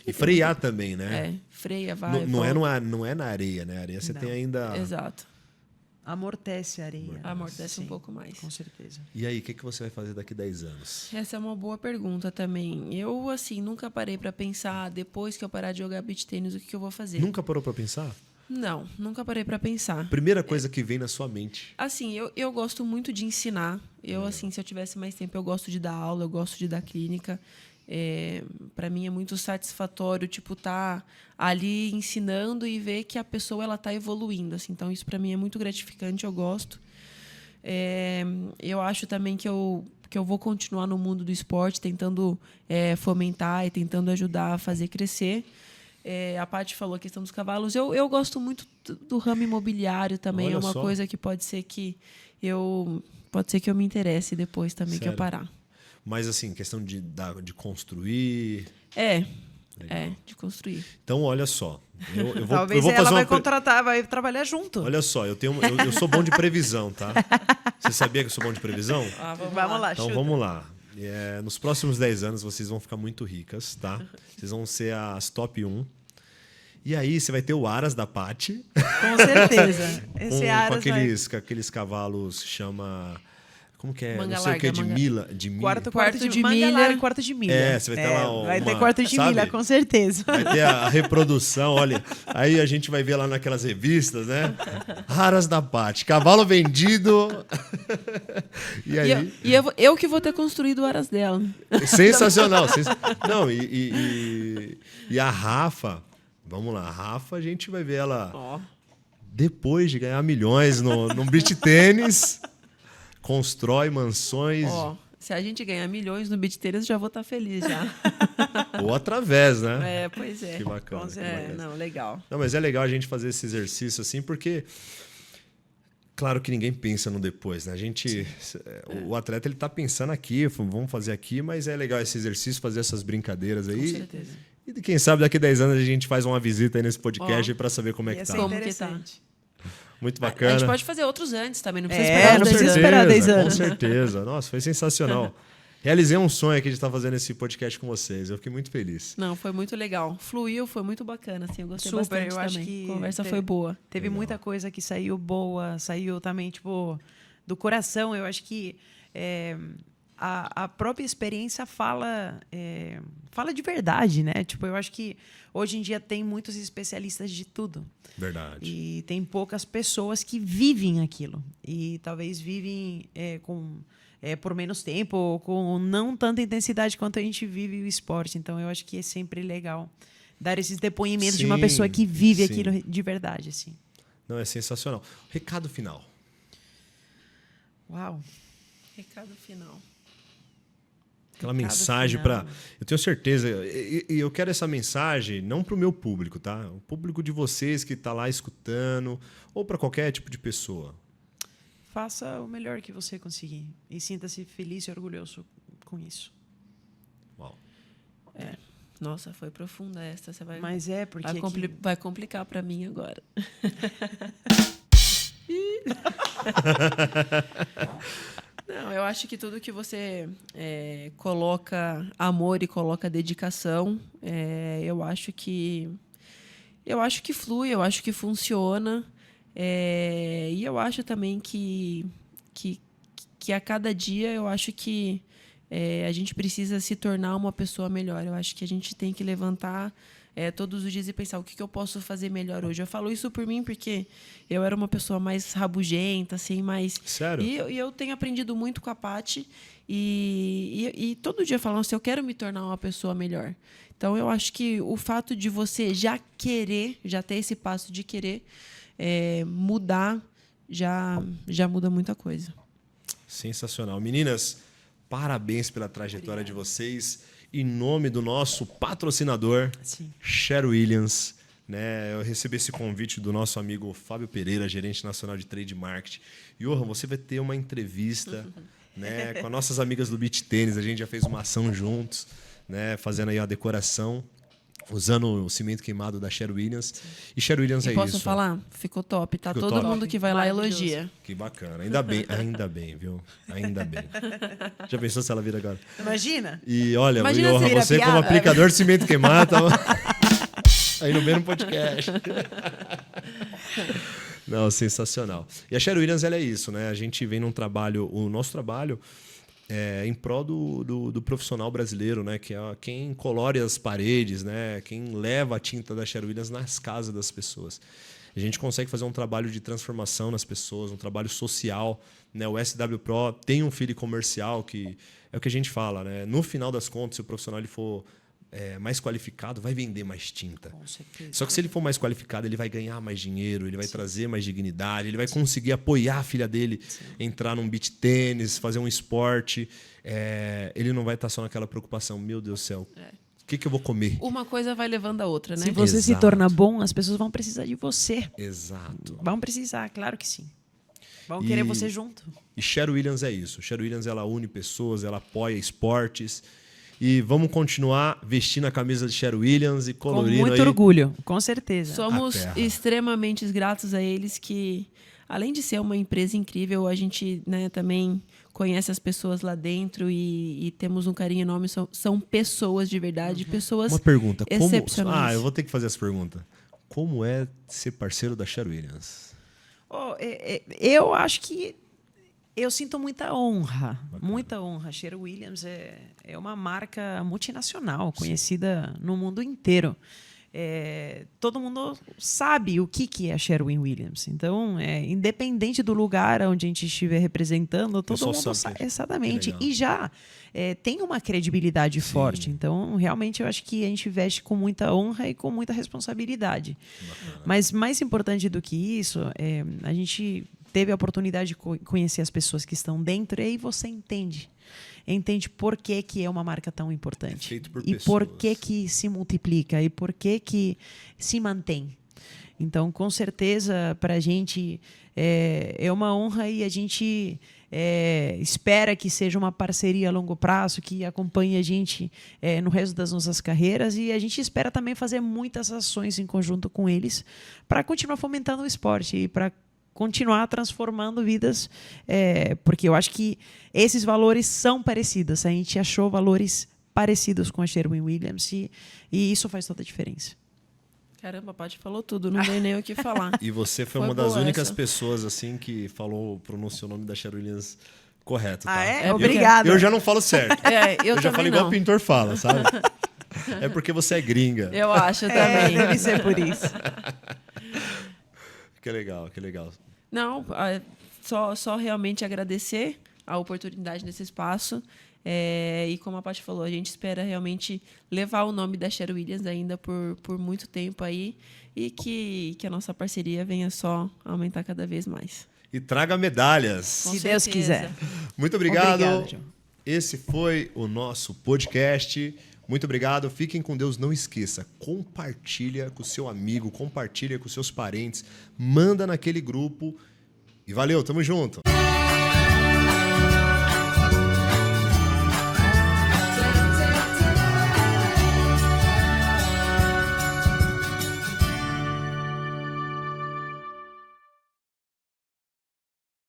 E frear também, né? Freia, vai. Não volta. é na areia, né? A areia você Não. tem ainda. Exato. Amortece a areia. Amortece um Sim, pouco mais. Com certeza. E aí, o que você vai fazer daqui 10 anos? Essa é uma boa pergunta também. Eu, assim, nunca parei pra pensar, depois que eu parar de jogar beach tênis, o que eu vou fazer. Nunca parou pra pensar? Não, nunca parei pra pensar. Primeira coisa que vem na sua mente. Assim, eu gosto muito de ensinar. Assim, se eu tivesse mais tempo, eu gosto de dar aula, eu gosto de dar clínica. Para mim é muito satisfatório, tipo, tá ali ensinando e ver que a pessoa ela tá evoluindo, assim. Então isso para mim é muito gratificante, eu gosto. Eu acho também que eu vou continuar no mundo do esporte, tentando fomentar e tentando ajudar a fazer crescer. A Paty falou a questão dos cavalos. Eu gosto muito do ramo imobiliário também. Olha é uma só. coisa que pode ser que eu me interesse depois também que eu Sério? parar. Mas assim, questão de construir. De construir. Então, olha só. Eu vou, Talvez eu vou ela fazer vai uma. contratar, vai trabalhar junto. Olha só, eu sou bom de previsão, tá? Você sabia que eu sou bom de previsão? Vamos lá, Então chuta. vamos lá. Nos próximos 10 anos vocês vão ficar muito ricas, tá? Vocês vão ser as top 1. E aí você vai ter o Aras da Paty. Com certeza. Esse com Aras aqueles cavalos chama. Como que é? Manga Não sei o que é de larga, milha. De milha. Quarto de manga milha. larga e Quarto de milha. Você vai ter lá vai ter uma- quarto de sabe? milha, com certeza. Vai ter a reprodução, olha. Aí a gente vai ver lá naquelas revistas, né? Aras da Paty, cavalo vendido. E aí? Eu que vou ter construído o aras dela. Sensacional. Não, e a Rafa, vamos lá, a Rafa a gente vai ver ela depois de ganhar milhões no beach tênis, constrói mansões Se a gente ganhar milhões no beach tênis, já vou estar feliz já. ou através, né? Pois é. Que bacana. que bacana. Não, legal. Não, mas é legal a gente fazer esse exercício assim, porque claro que ninguém pensa no depois, né? O atleta ele tá pensando aqui, vamos fazer aqui, mas é legal esse exercício, fazer essas brincadeiras aí. Com certeza. E quem sabe daqui a 10 anos a gente faz uma visita aí nesse podcast para saber como é que Ia tá. ser Como que tá? interessante. Muito A bacana. gente pode fazer outros antes também, não precisa É, esperar não os 10 precisa anos. esperar 10 anos. Com certeza. Nossa, foi sensacional. Realizei um sonho aqui de estar fazendo esse podcast com vocês. Eu fiquei muito feliz. Não, foi muito legal. Fluiu, foi muito bacana, assim, eu gostei Super, bastante eu acho também. que A conversa te- foi boa. Teve muita coisa que saiu boa, saiu também, tipo, do coração. Eu acho que a própria experiência fala de verdade, né? Tipo, eu acho que hoje em dia tem muitos especialistas de tudo. Verdade. E tem poucas pessoas que vivem aquilo. E talvez vivem por menos tempo, ou com não tanta intensidade quanto a gente vive o esporte. Então, eu acho que é sempre legal dar esses depoimentos de uma Sim, pessoa que vive sim. aquilo de verdade, assim. Não, é sensacional. Recado final. Uau. Recado final. Aquela Recado mensagem final. para... Eu tenho certeza, e eu quero essa mensagem não para o meu público, tá? O público de vocês que está lá escutando, ou para qualquer tipo de pessoa. Faça o melhor que você conseguir. E sinta-se feliz e orgulhoso com isso. Uau. Nossa, foi profunda essa. Você vai, Mas porque... vai complicar para mim agora. Não, eu acho que tudo que você coloca amor e coloca dedicação, eu acho que flui, eu acho que funciona. E eu acho também que a cada dia eu acho que a gente precisa se tornar uma pessoa melhor. Eu acho que a gente tem que levantar todos os dias e pensar o que eu posso fazer melhor hoje. Eu falo isso por mim porque eu era uma pessoa mais rabugenta, assim, mais... Sério? E eu tenho aprendido muito com a Paty e todo dia falando assim, eu quero me tornar uma pessoa melhor. Então, eu acho que o fato de você já querer, já ter esse passo de querer mudar, já muda muita coisa. Sensacional. Meninas, parabéns pela trajetória de vocês. Em nome do nosso patrocinador, Sim. Sher Williams, né? Eu recebi esse convite do nosso amigo Fábio Pereira, gerente nacional de trade marketing. Johan, você vai ter uma entrevista né, com as nossas amigas do Beach Tênis. A gente já fez uma ação juntos, né, fazendo aí a decoração, usando o cimento queimado da Sher Williams. E Sher Williams E é posso isso. falar? Ficou top, tá? Ficou Todo top. mundo que vai lá Maravilhoso. elogia. Que bacana. Ainda bem, viu? Ainda bem. Já pensou se ela vira agora? Imagina. E olha, Imagina Johan, se vira você como piada. aplicador de cimento queimado, tava aí no mesmo podcast. Não, sensacional. E a Sher Williams, ela é isso, né? A gente vem num trabalho, o nosso trabalho em prol do profissional brasileiro, né? Que é quem colore as paredes, né? Quem leva a tinta da Sher Williams nas casas das pessoas. A gente consegue fazer um trabalho de transformação nas pessoas, um trabalho social, né? O SW Pro tem um feed comercial que é o que a gente fala, né? No final das contas, se o profissional ele for mais qualificado, vai vender mais tinta. Com certeza. Só que se ele for mais qualificado, ele vai ganhar mais dinheiro, ele vai trazer mais dignidade, ele vai conseguir apoiar a filha dele, entrar num beach tênis, fazer um esporte. Ele não vai estar só naquela preocupação, meu Deus do céu, o que eu vou comer? Uma coisa vai levando a outra, né? Se você se Exato. torna bom, as pessoas vão precisar de você. Exato. Vão precisar, claro que sim. Vão querer você junto. E Sher Williams é isso. Sher Williams, ela une pessoas, ela apoia esportes. E vamos continuar vestindo a camisa de Sher Williams e Com colorindo muito aí. orgulho, com certeza. Somos A terra. extremamente gratos a eles que, além de ser uma empresa incrível, a gente, né, também conhece as pessoas lá dentro e temos um carinho enorme. São pessoas de verdade, pessoas Uma pergunta. excepcionais. Eu vou ter que fazer essa pergunta. Como é ser parceiro da Sher Williams? Eu acho que eu sinto muita honra. Muita honra. Sher Williams é uma marca multinacional, conhecida no mundo inteiro. Todo mundo sabe o que é a Sherwin Williams. Então, independente do lugar onde a gente estiver representando, todo pessoal mundo sabe. sabe. Exatamente. Que legal. E já tem uma credibilidade forte. Então, realmente, eu acho que a gente veste com muita honra e com muita responsabilidade. Bacana. Mas mais importante do que isso, a gente teve a oportunidade de conhecer as pessoas que estão dentro e aí você entende. Entende por que é uma marca tão importante. Feito por e por pessoas. que se multiplica e por que se mantém. Então, com certeza, para a gente é uma honra e a gente espera que seja uma parceria a longo prazo, que acompanhe a gente no resto das nossas carreiras e a gente espera também fazer muitas ações em conjunto com eles para continuar fomentando o esporte e para continuar transformando vidas, porque eu acho que esses valores são parecidos. A gente achou valores parecidos com a Sherwin Williams e isso faz toda a diferença. Caramba, a Paty falou tudo, não tem nem o que falar. E você foi Foi uma das boa únicas essa. pessoas assim que pronunciou o nome da Sher Williams correto, tá? Ah, é? Eu- Obrigada. Eu já não falo certo. Eu já também falo igual não. o pintor fala, sabe? É porque você é gringa. Eu acho também. Deve ser por isso. Que legal, que legal. Não, só realmente agradecer a oportunidade desse espaço. E como a Paty falou, a gente espera realmente levar o nome da Cher Williams ainda por muito tempo aí e que a nossa parceria venha só aumentar cada vez mais. E traga medalhas. Se Deus quiser. Muito obrigado. Obrigada, João. Esse foi o nosso podcast. Muito obrigado. Fiquem com Deus. Não esqueça, compartilha com o seu amigo, compartilha com seus parentes, manda naquele grupo. E valeu, tamo junto.